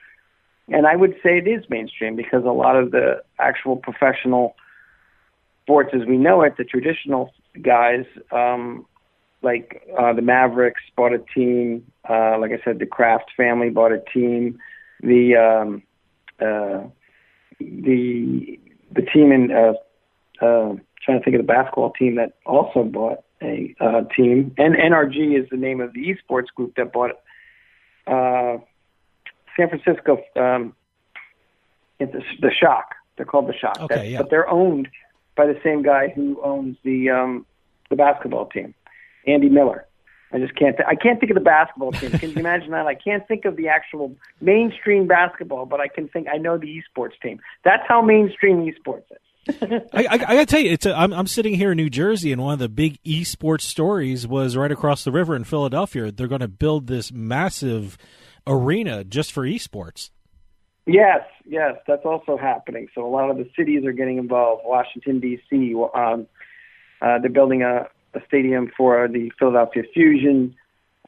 and I would say it is mainstream because a lot of the actual professional sports as we know it, the traditional guys, like the Mavericks bought a team. Like I said, the Kraft family bought a team. The team in trying to think of the basketball team that also bought a team. And NRG is the name of the esports group that bought San Francisco. The Shock. They're called the Shock. Okay, yeah. But they're owned by the same guy who owns the basketball team, Andy Miller. I can't think of the basketball team. Can you imagine that? I can't think of the actual mainstream basketball, but I know the esports team. That's how mainstream esports is. I gotta tell you, I'm sitting here in New Jersey, and one of the big esports stories was right across the river in Philadelphia. They're going to build this massive arena just for esports. Yes, that's also happening. So a lot of the cities are getting involved. Washington, D.C., they're building a stadium for the Philadelphia Fusion.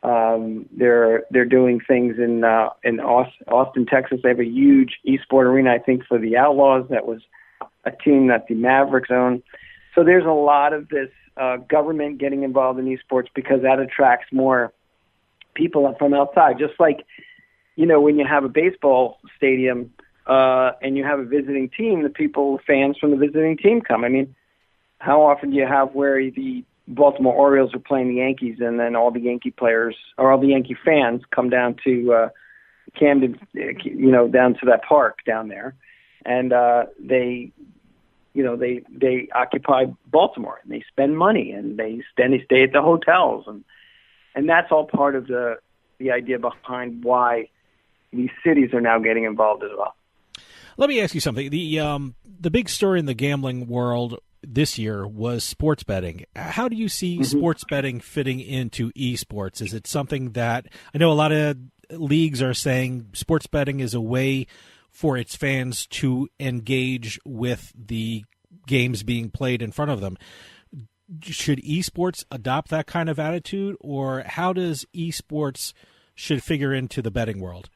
They're doing things in Austin, Texas. They have a huge eSport arena, I think, for the Outlaws. That was a team that the Mavericks own. So there's a lot of this government getting involved in esports because that attracts more people from outside. Just like, when you have a baseball stadium and you have a visiting team, the fans from the visiting team come. I mean, how often do you have where the Baltimore Orioles are playing the Yankees and then all the Yankee players or all the Yankee fans come down to Camden, down to that park down there, and they occupy Baltimore and they spend money and they stay at the hotels and that's all part of the idea behind why these cities are now getting involved as well. Let me ask you something. The big story in the gambling world this year was sports betting. How do you see sports betting fitting into esports? Is it something that I know a lot of leagues are saying sports betting is a way for its fans to engage with the games being played in front of them? Should esports adopt that kind of attitude, or how does esports should figure into the betting world?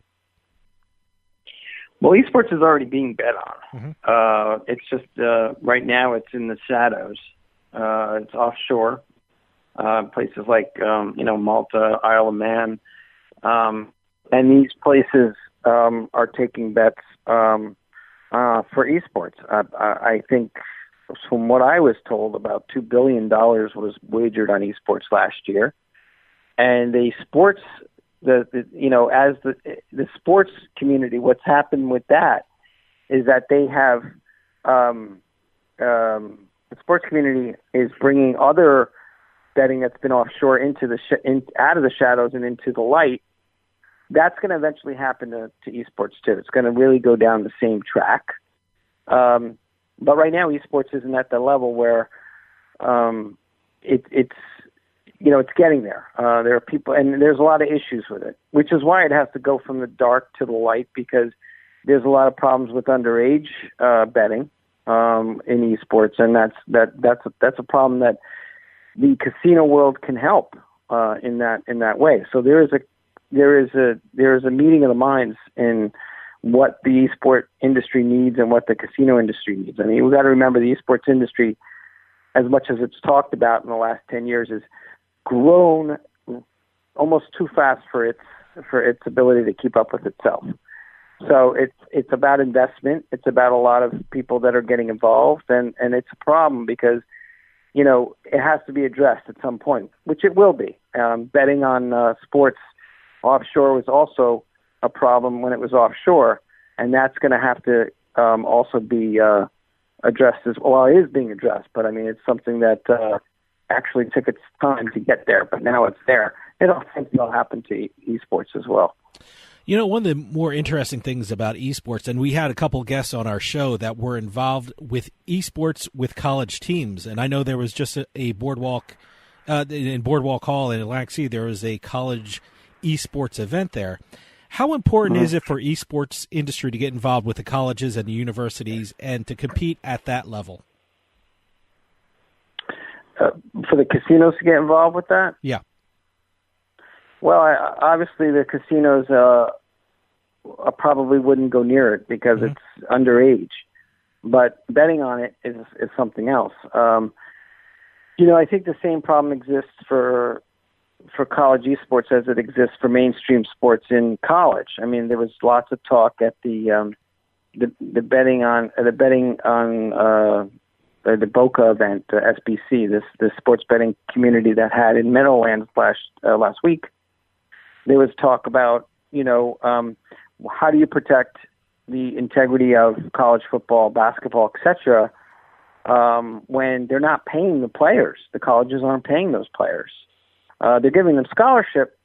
Well, esports is already being bet on. It's just right now it's in the shadows. It's offshore, places like Malta, Isle of Man, and these places are taking bets for esports. I think, from what I was told, about $2 billion was wagered on esports last year, and the sports. As the sports community, what's happened with that is that they have the sports community is bringing other betting that's been offshore into out of the shadows and into the light. That's going to eventually happen to esports too. It's going to really go down the same track. But right now, esports isn't at the level where it's getting there. There are people, and there's a lot of issues with it, which is why it has to go from the dark to the light, because there's a lot of problems with underage betting in esports, and that's a problem that the casino world can help in that way. So there is a meeting of the minds in what the esport industry needs and what the casino industry needs. I mean, we've got to remember the esports industry, as much as it's talked about in the last 10 years, is grown almost too fast for its ability to keep up with itself. So it's about investment. It's about a lot of people that are getting involved, and it's a problem because it has to be addressed at some point, which it will be. Betting on sports offshore was also a problem when it was offshore, and that's going to have to also be addressed as well. It is being addressed, but I mean it's something that actually took its time to get there, but now it's there. I don't think it'll happen to esports as well. One of the more interesting things about esports, and we had a couple guests on our show that were involved with esports with college teams, and I know there was just a Boardwalk in Boardwalk Hall in Atlantic City, there was a college esports event there. How important is it for esports industry to get involved with the colleges and the universities and to compete at that level? For the casinos to get involved with that? Yeah. Well, obviously the casinos probably wouldn't go near it because it's underage. But betting on it is something else. I think the same problem exists for college esports as it exists for mainstream sports in college. I mean, there was lots of talk at the betting on the Boca event, SBC, this sports betting community that had in Meadowlands last week. There was talk about, how do you protect the integrity of college football, basketball, etc., when they're not paying the players. The colleges aren't paying those players. They're giving them scholarship,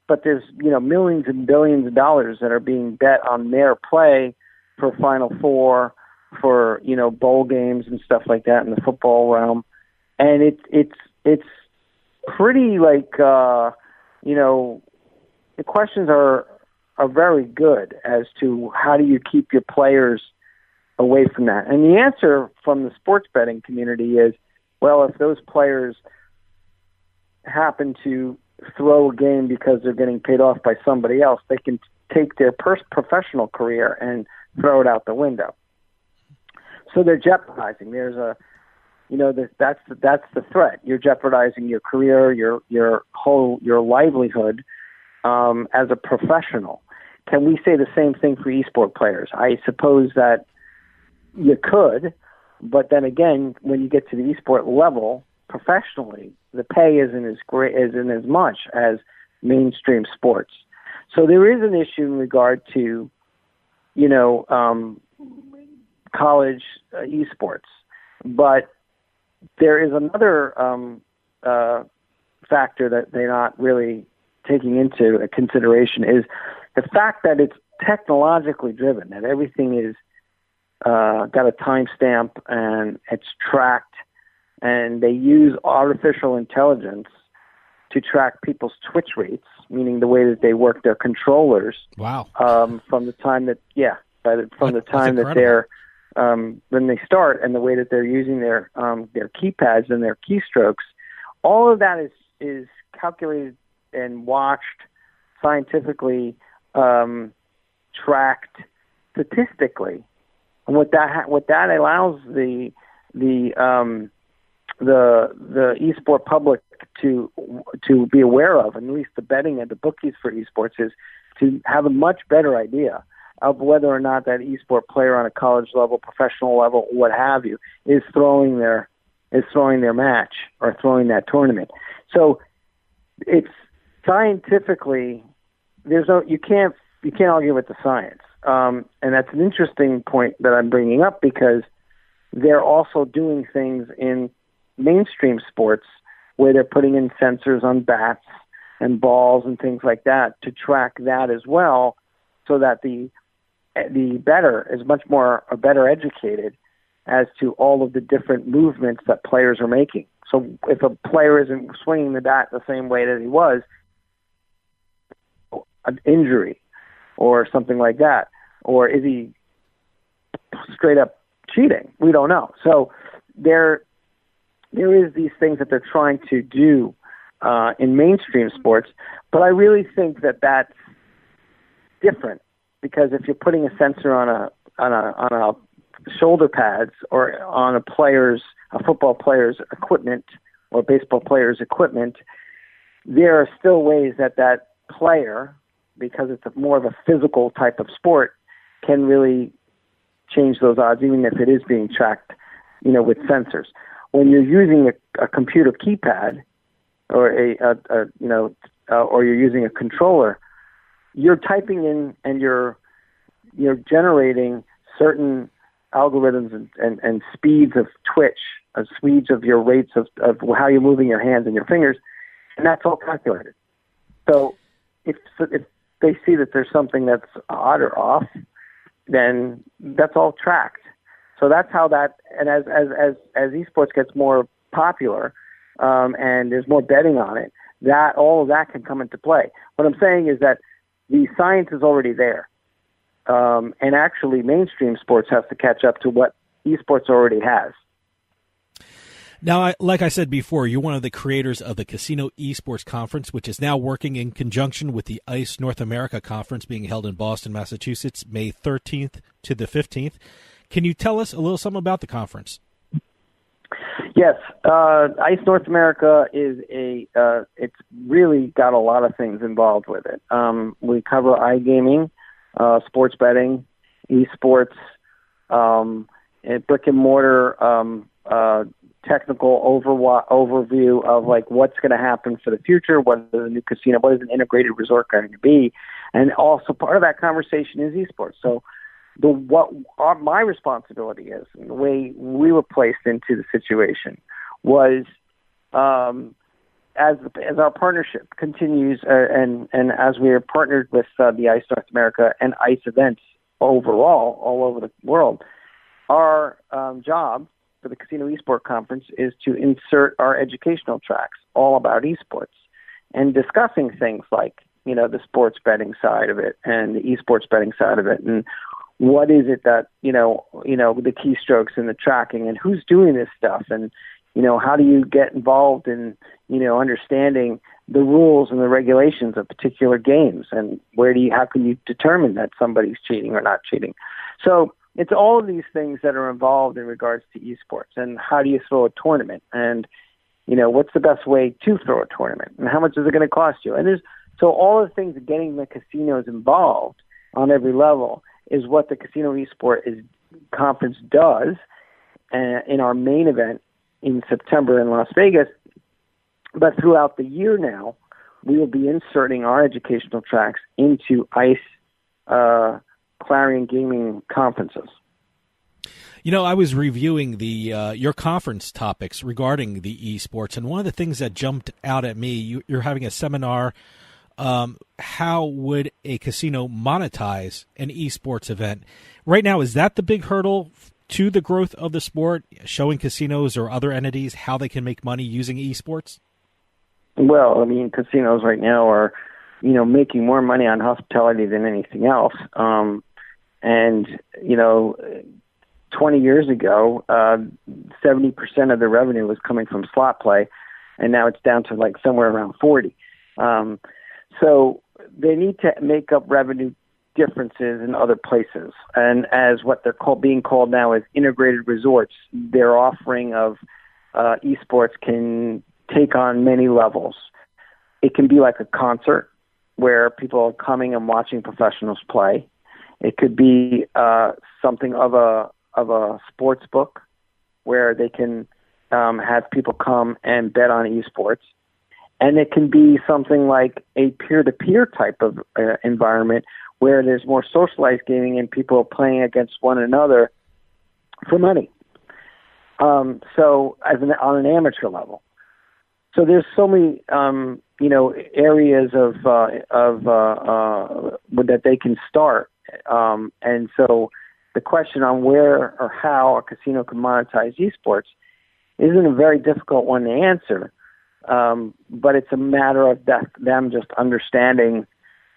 but there's millions and billions of dollars that are being bet on their play for Final Four, for bowl games and stuff like that in the football realm, and it's pretty like the questions are are very good as to how do you keep your players away from that. And the answer from the sports betting community is, well, if those players happen to throw a game because they're getting paid off by somebody else, they can take their professional career and throw it out the window. So they're jeopardizing. There's a, that's the threat. You're jeopardizing your career, your livelihood as a professional. Can we say the same thing for esport players? I suppose that you could, but then again, when you get to the esport level professionally, the pay isn't as much as mainstream sports. So there is an issue in regard to, college esports, but there is another factor that they're not really taking into consideration is the fact that it's technologically driven, that everything is got a timestamp and it's tracked, and they use artificial intelligence to track people's twitch rates, meaning the way that they work their controllers. Wow. From the time that they're when they start, and the way that they're using their keypads and their keystrokes, all of that is calculated and watched scientifically, tracked statistically, and what that allows the esport public to be aware of, and at least the betting and the bookies for esports, is to have a much better idea of whether or not that esport player on a college level, professional level, what have you, is throwing their match or throwing that tournament. So it's scientifically, you can't argue with the science, and that's an interesting point that I'm bringing up, because they're also doing things in mainstream sports where they're putting in sensors on bats and balls and things like that to track that as well, so that the bettor is much more better educated as to all of the different movements that players are making. So if a player isn't swinging the bat the same way that he was, an injury or something like that, or is he straight up cheating? We don't know. So there is these things that they're trying to do in mainstream sports, but I really think that that's different, because if you're putting a sensor on a shoulder pads or on a football player's equipment or baseball player's equipment, there are still ways that player, because it's more of a physical type of sport, can really change those odds, even if it is being tracked, with sensors. When you're using a computer keypad or or you're using a controller, you're typing in and you're generating certain algorithms and speeds of twitch, speeds of your rates of how you're moving your hands and your fingers, and that's all calculated. So if they see that there's something that's odd or off, then that's all tracked. So that's how that, and as esports gets more popular, and there's more betting on it, that all of that can come into play. What I'm saying is that the science is already there, and actually mainstream sports has to catch up to what esports already has. Now, like I said before, you're one of the creators of the Casino Esports Conference, which is now working in conjunction with the ICE North America Conference being held in Boston, Massachusetts, May 13th to the 15th. Can you tell us a little something about the conference? Yes, ICE North America is it's really got a lot of things involved with it. We cover iGaming, sports betting, esports, and brick and mortar, technical overview of like what's going to happen for the future, what is the new casino, what is an integrated resort going to be, and also part of that conversation is esports. So my responsibility is, and the way we were placed into the situation was, as our partnership continues, and as we are partnered with the ICE North America and ICE events overall, all over the world, our job for the Casino Esports Conference is to insert our educational tracks all about esports and discussing things like the sports betting side of it and the esports betting side of it, and what is it that the keystrokes and the tracking and who's doing this stuff, and how do you get involved in understanding the rules and the regulations of particular games, and how can you determine that somebody's cheating or not cheating? So it's all of these things that are involved in regards to esports, and how do you throw a tournament, and what's the best way to throw a tournament, and how much is it going to cost you? And so all of the things of getting the casinos involved on every level is what the Casino Esports Conference does in our main event in September in Las Vegas. But throughout the year now, we will be inserting our educational tracks into ICE Clarion Gaming conferences. I was reviewing your conference topics regarding the esports, and one of the things that jumped out at me, you're having a seminar. How would a casino monetize an esports event? Right now, is that the big hurdle to the growth of the sport, showing casinos or other entities how they can make money using esports? Well, I mean, casinos right now are, making more money on hospitality than anything else. 20 years ago, 70% of the revenue was coming from slot play, and now it's down to like somewhere around 40. So they need to make up revenue differences in other places. And as what they're being called now as integrated resorts, their offering of esports can take on many levels. It can be like a concert where people are coming and watching professionals play. It could be something of a sports book where they can have people come and bet on esports. And it can be something like a peer-to-peer type of environment where there's more socialized gaming and people are playing against one another for money. On an amateur level. So there's so many, areas of that they can start. And so the question on where or how a casino can monetize esports isn't a very difficult one to answer. But it's a matter of them just understanding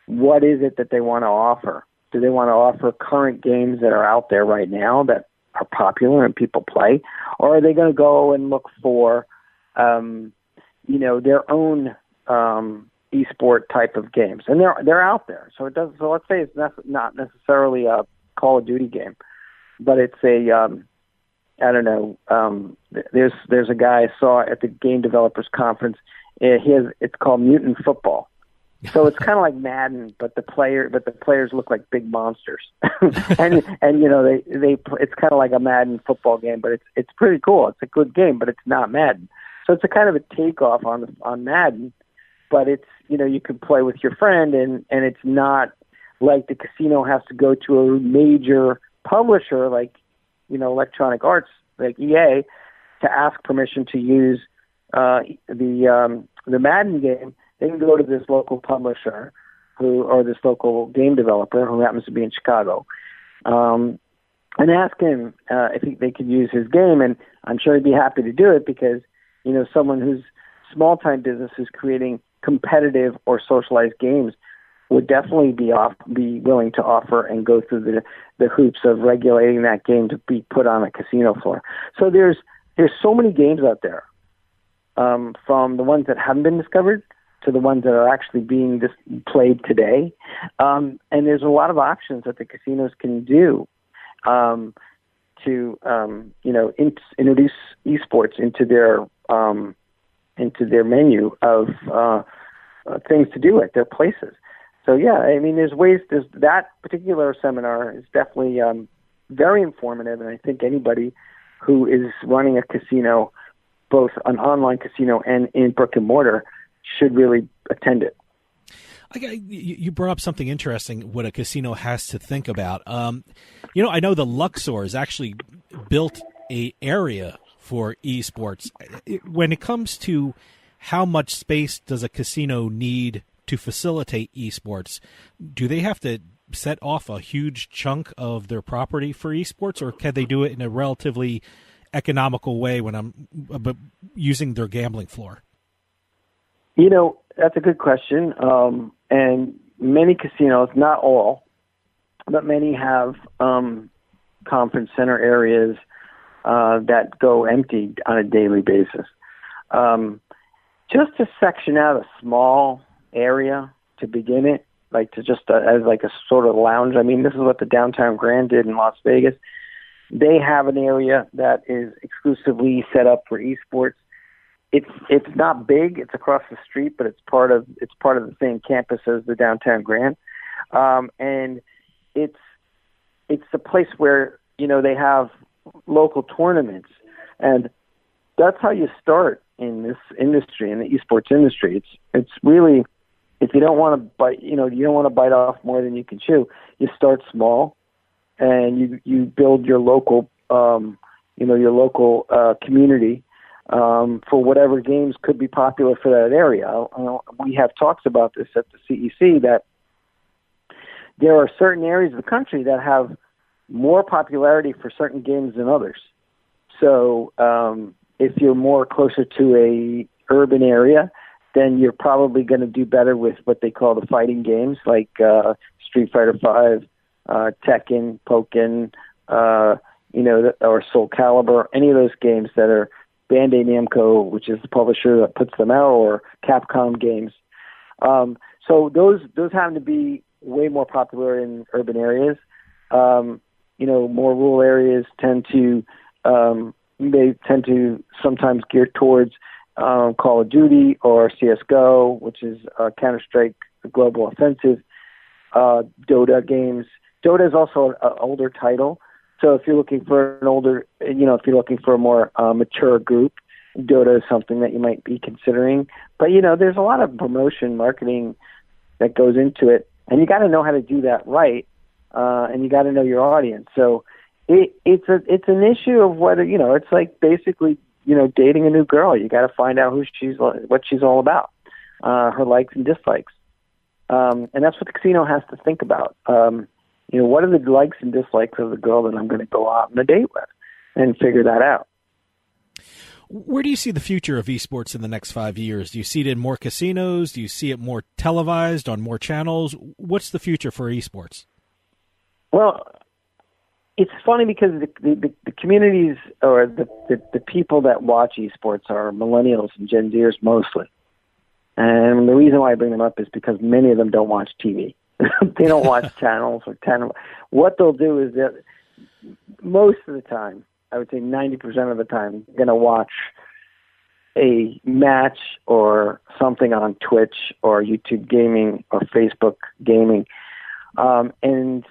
what is it that they want to offer. Do they want to offer current games that are out there right now that are popular and people play, or are they going to go and look for, their own esport type of games? And they're out there. So let's say it's not necessarily a Call of Duty game, but it's a there's a guy I saw at the Game Developers Conference. It's called Mutant Football. So it's kind of like Madden, but the players look like big monsters, and it's kind of like a Madden football game, but it's pretty cool. It's a good game, but it's not Madden. So it's a kind of a takeoff on Madden, but it's you can play with your friend, and it's not like the casino has to go to a major publisher like Electronic Arts like EA to ask permission to use the Madden game. They can go to this local publisher or this local game developer who happens to be in Chicago, and ask him if they could use his game. And I'm sure he'd be happy to do it because, someone who's small-time business who's creating competitive or socialized games would definitely be willing to offer and go through the hoops of regulating that game to be put on a casino floor. So there's so many games out there, from the ones that haven't been discovered to the ones that are actually being played today. And there's a lot of options that the casinos can do to introduce esports into their menu of things to do at their places. So yeah, I mean, there's that particular seminar is definitely very informative, and I think anybody who is running a casino, both an online casino and in brick and mortar, should really attend it. You brought up something interesting, what a casino has to think about. I know the Luxor has actually built an area for esports. When it comes to how much space does a casino need to facilitate esports, do they have to set off a huge chunk of their property for esports, or can they do it in a relatively economical way when I'm using their gambling floor? That's a good question. And many casinos, not all, but many have conference center areas that go empty on a daily basis. Just to section out a small area to begin it, like to just as like a sort of lounge. I mean, this is what the Downtown Grand did in Las Vegas. They have an area that is exclusively set up for esports. It's not big. It's across the street, but it's part of the same campus as the Downtown Grand, and it's a place where they have local tournaments, and that's how you start in this industry, in the esports industry. It's really, if you don't want to bite, you don't want to bite off more than you can chew. You start small, and you build your local, community for whatever games could be popular for that area. We have talks about this at the CEC that there are certain areas of the country that have more popularity for certain games than others. So if you're more closer to a urban area, then you're probably going to do better with what they call the fighting games, like Street Fighter V, Tekken, Pokken, or Soul Calibur, any of those games that are Bandai Namco, which is the publisher that puts them out, or Capcom games. So those happen to be way more popular in urban areas. More rural areas tend to sometimes gear towards Call of Duty or CS:GO, which is Counter-Strike Global Offensive, Dota games. Dota is also an older title, so if you're looking for if you're looking for a more mature group, Dota is something that you might be considering. But there's a lot of promotion, marketing that goes into it, and you got to know how to do that right, and you got to know your audience. So it's an issue of whether it's like basically dating a new girl. You got to find out what she's all about, her likes and dislikes, and that's what the casino has to think about. What are the likes and dislikes of the girl that I'm going to go out on a date with, and figure that out. Where do you see the future of esports in the next 5 years? Do you see it in more casinos? Do you see it more televised on more channels? What's the future for esports? Well, it's funny because the communities or the people that watch esports are millennials and Gen Zers mostly. And the reason why I bring them up is because many of them don't watch TV. They don't watch channels or What they'll do is that most of the time, I would say 90% of the time, they're going to watch a match or something on Twitch or YouTube gaming or Facebook gaming, and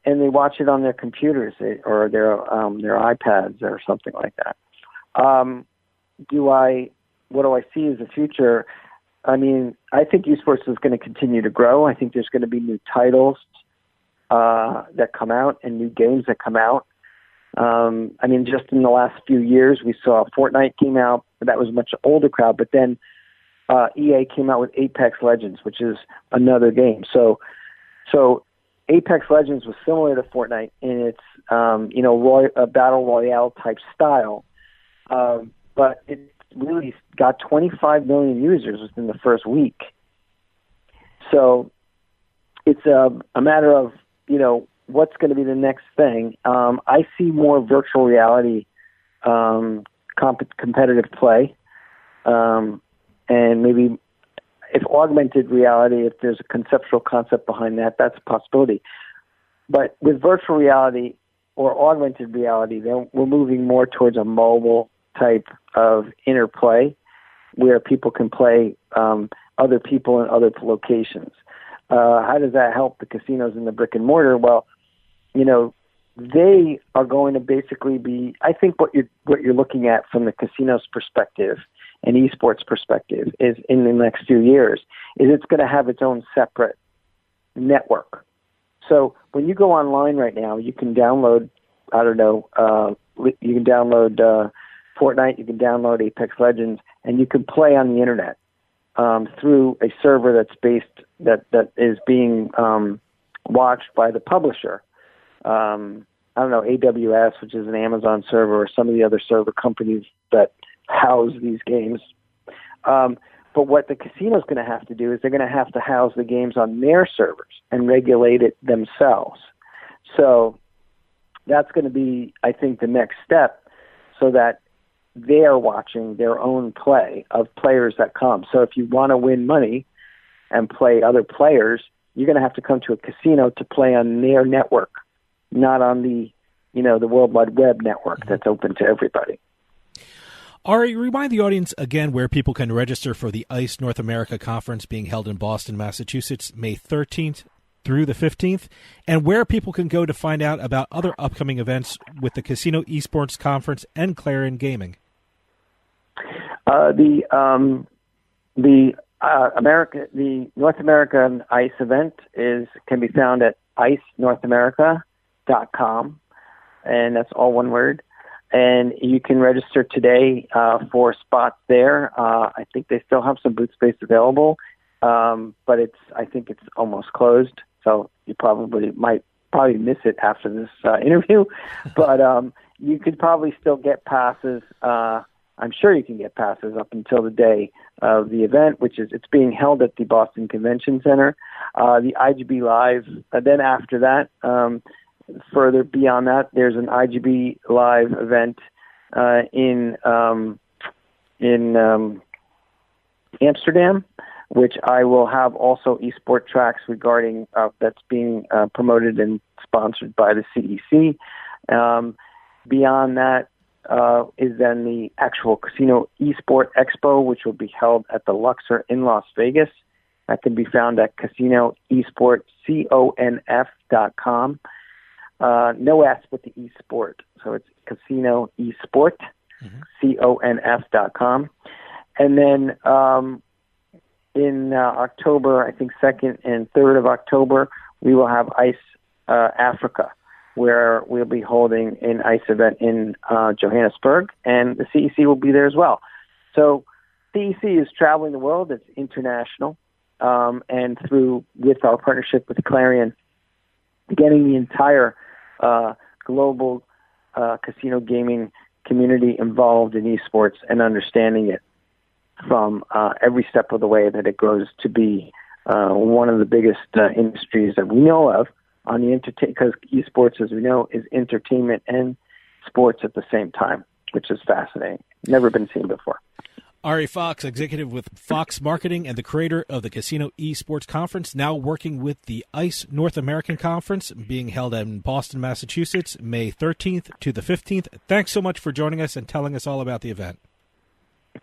they watch it on their computers or their iPads or something like that. What do I see as the future? I mean, I think esports is going to continue to grow. I think there's going to be new titles that come out and new games that come out. Just in the last few years, we saw Fortnite came out, but that was a much older crowd. But then EA came out with Apex Legends, which is another game. So Apex Legends was similar to Fortnite in its a battle royale type style, but it really got 25 million users within the first week. So it's a matter of what's going to be the next thing. I see more virtual reality competitive play, and maybe if augmented reality, if there's a conceptual concept behind that, that's a possibility. But with virtual reality or augmented reality, then we're moving more towards a mobile type of interplay where people can play other people in other locations. How does that help the casinos and the brick and mortar? Well, they are going to basically be, I think what you're looking at from the casino's perspective and esports perspective is in the next few years is it's going to have its own separate network. So when you go online right now, you can download, you can download Fortnite, you can download Apex Legends, and you can play on the internet through a server that is being watched by the publisher. AWS, which is an Amazon server, or some of the other server companies that house these games. But what the casino's going to have to do is they're going to have to house the games on their servers and regulate it themselves. So that's going to be, I think, the next step, so that they are watching their own play of players that come. So if you want to win money and play other players, you're going to have to come to a casino to play on their network, not on the World Wide Web network that's open to everybody. Ari, remind the audience again where people can register for the ICE North America Conference being held in Boston, Massachusetts, May 13th through the 15th, and where people can go to find out about other upcoming events with the Casino Esports Conference and Clarion Gaming. The North American ICE event can be found at icenorthamerica.com, and that's all one word. And you can register today for spots there. I think they still have some booth space available, but I think it's almost closed. So you might miss it after this interview. But you could probably still get passes. I'm sure you can get passes up until the day of the event, it's being held at the Boston Convention Center. The IGB Live. Then after that. Further beyond that, there's an IGB Live event in Amsterdam, which I will have also eSport tracks regarding that's being promoted and sponsored by the CEC. Beyond that is then the actual Casino eSport Expo, which will be held at the Luxor in Las Vegas. That can be found at Casino eSport, CONF.com. No S with the eSport. So it's Casino eSport, CONF.com. And then in October, I think 2nd and 3rd of October, we will have ICE Africa, where we'll be holding an ICE event in Johannesburg, and the CEC will be there as well. So CEC is traveling the world. It's international. And with our partnership with Clarion, getting the entire global casino gaming community involved in esports and understanding it from every step of the way that it grows to be one of the biggest industries that we know of on the because esports, as we know, is entertainment and sports at the same time, which is fascinating. Never been seen before. Ari Fox, executive with Fox Marketing and the creator of the Casino Esports Conference, now working with the ICE North American Conference being held in Boston, Massachusetts, May 13th to the 15th. Thanks so much for joining us and telling us all about the event.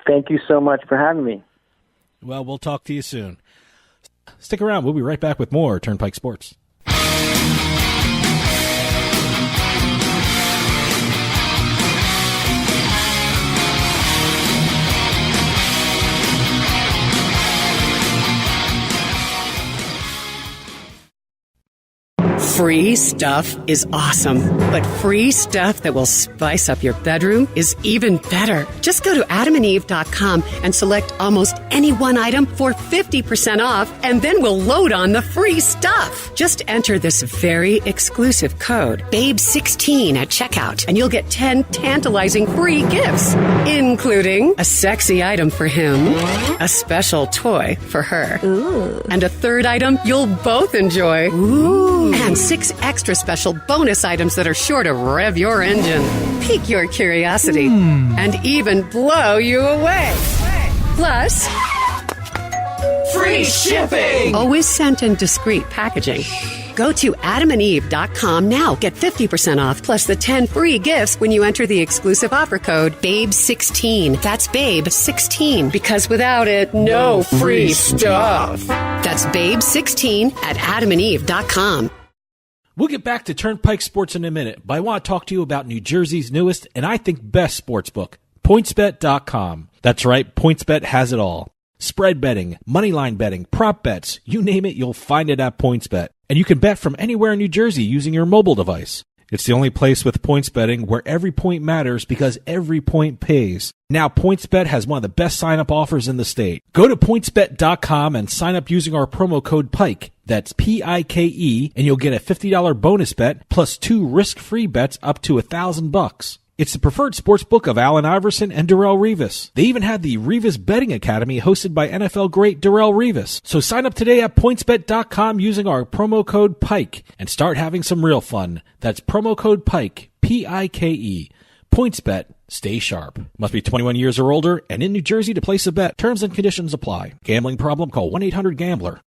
Thank you so much for having me. Well, we'll talk to you soon. Stick around. We'll be right back with more Turnpike Sports. Free stuff is awesome, but free stuff that will spice up your bedroom is even better. Just go to adamandeve.com and select almost any one item for 50% off, and then we'll load on the free stuff. Just enter this very exclusive code, BABE16 at checkout, and you'll get 10 tantalizing free gifts, including a sexy item for him, a special toy for her, and a third item you'll both enjoy. And 6 extra special bonus items that are sure to rev your engine, pique your curiosity, and even blow you away. Plus, free shipping! Always sent in discreet packaging. Go to adamandeve.com now. Get 50% off plus the 10 free gifts when you enter the exclusive offer code BABE16. That's BABE16, because without it, no free stuff. That's BABE16 at adamandeve.com. We'll get back to Turnpike Sports in a minute, but I want to talk to you about New Jersey's newest and I think best sportsbook, PointsBet.com. That's right, PointsBet has it all. Spread betting, moneyline betting, prop bets, you name it, you'll find it at PointsBet. And you can bet from anywhere in New Jersey using your mobile device. It's the only place with points betting where every point matters because every point pays. Now, PointsBet has one of the best sign-up offers in the state. Go to PointsBet.com and sign up using our promo code PIKE. That's PIKE, and you'll get a $50 bonus bet plus 2 risk-free bets up to $1,000. It's the preferred sports book of Allen Iverson and Darrelle Revis. They even had the Revis Betting Academy hosted by NFL great Darrelle Revis. So sign up today at PointsBet.com using our promo code PIKE and start having some real fun. That's promo code PIKE, P-I-K-E. PointsBet. Stay sharp. Must be 21 years or older and in New Jersey to place a bet. Terms and conditions apply. Gambling problem? Call 1-800-GAMBLER.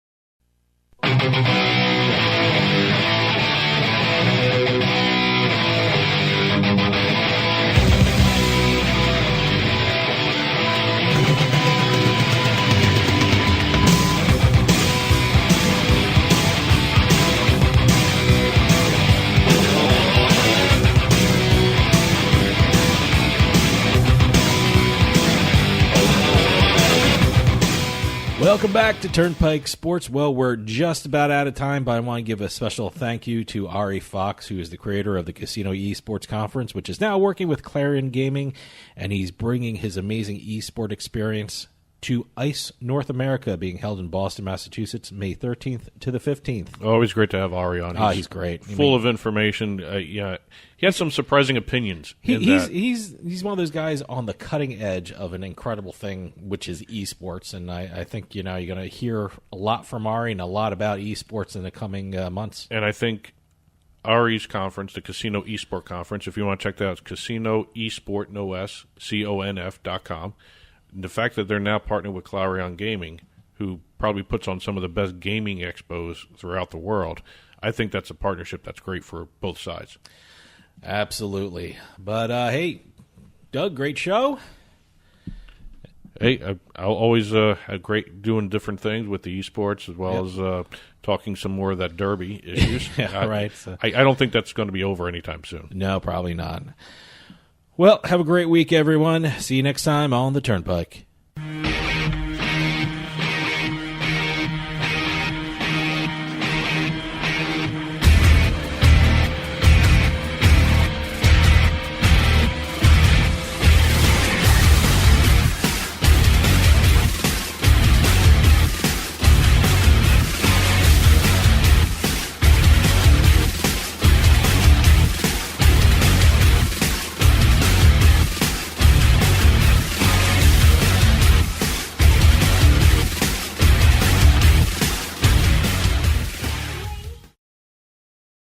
Welcome back to Turnpike Sports. Well, we're just about out of time, but I want to give a special thank you to Ari Fox, who is the creator of the Casino eSports Conference, which is now working with Clarion Gaming, and he's bringing his amazing eSport experience to ICE North America, being held in Boston, Massachusetts, May 13th to the 15th. Always great to have Ari on. He's great. Full of information. Yeah, he has some surprising opinions. He's one of those guys on the cutting edge of an incredible thing, which is esports, and I think you're going to hear a lot from Ari and a lot about esports in the coming months. And I think Ari's conference, the Casino eSport Conference, if you want to check that out, it's Casino eSport, no S, CONF.com. The fact that they're now partnered with Clarion Gaming, who probably puts on some of the best gaming expos throughout the world, I think that's a partnership that's great for both sides. Absolutely. But, hey, Doug, great show. Hey, I'll always have great doing different things with the esports as well as talking some more of that derby issues. Right. I don't think that's going to be over anytime soon. No, probably not. Well, have a great week, everyone. See you next time on the Turnpike.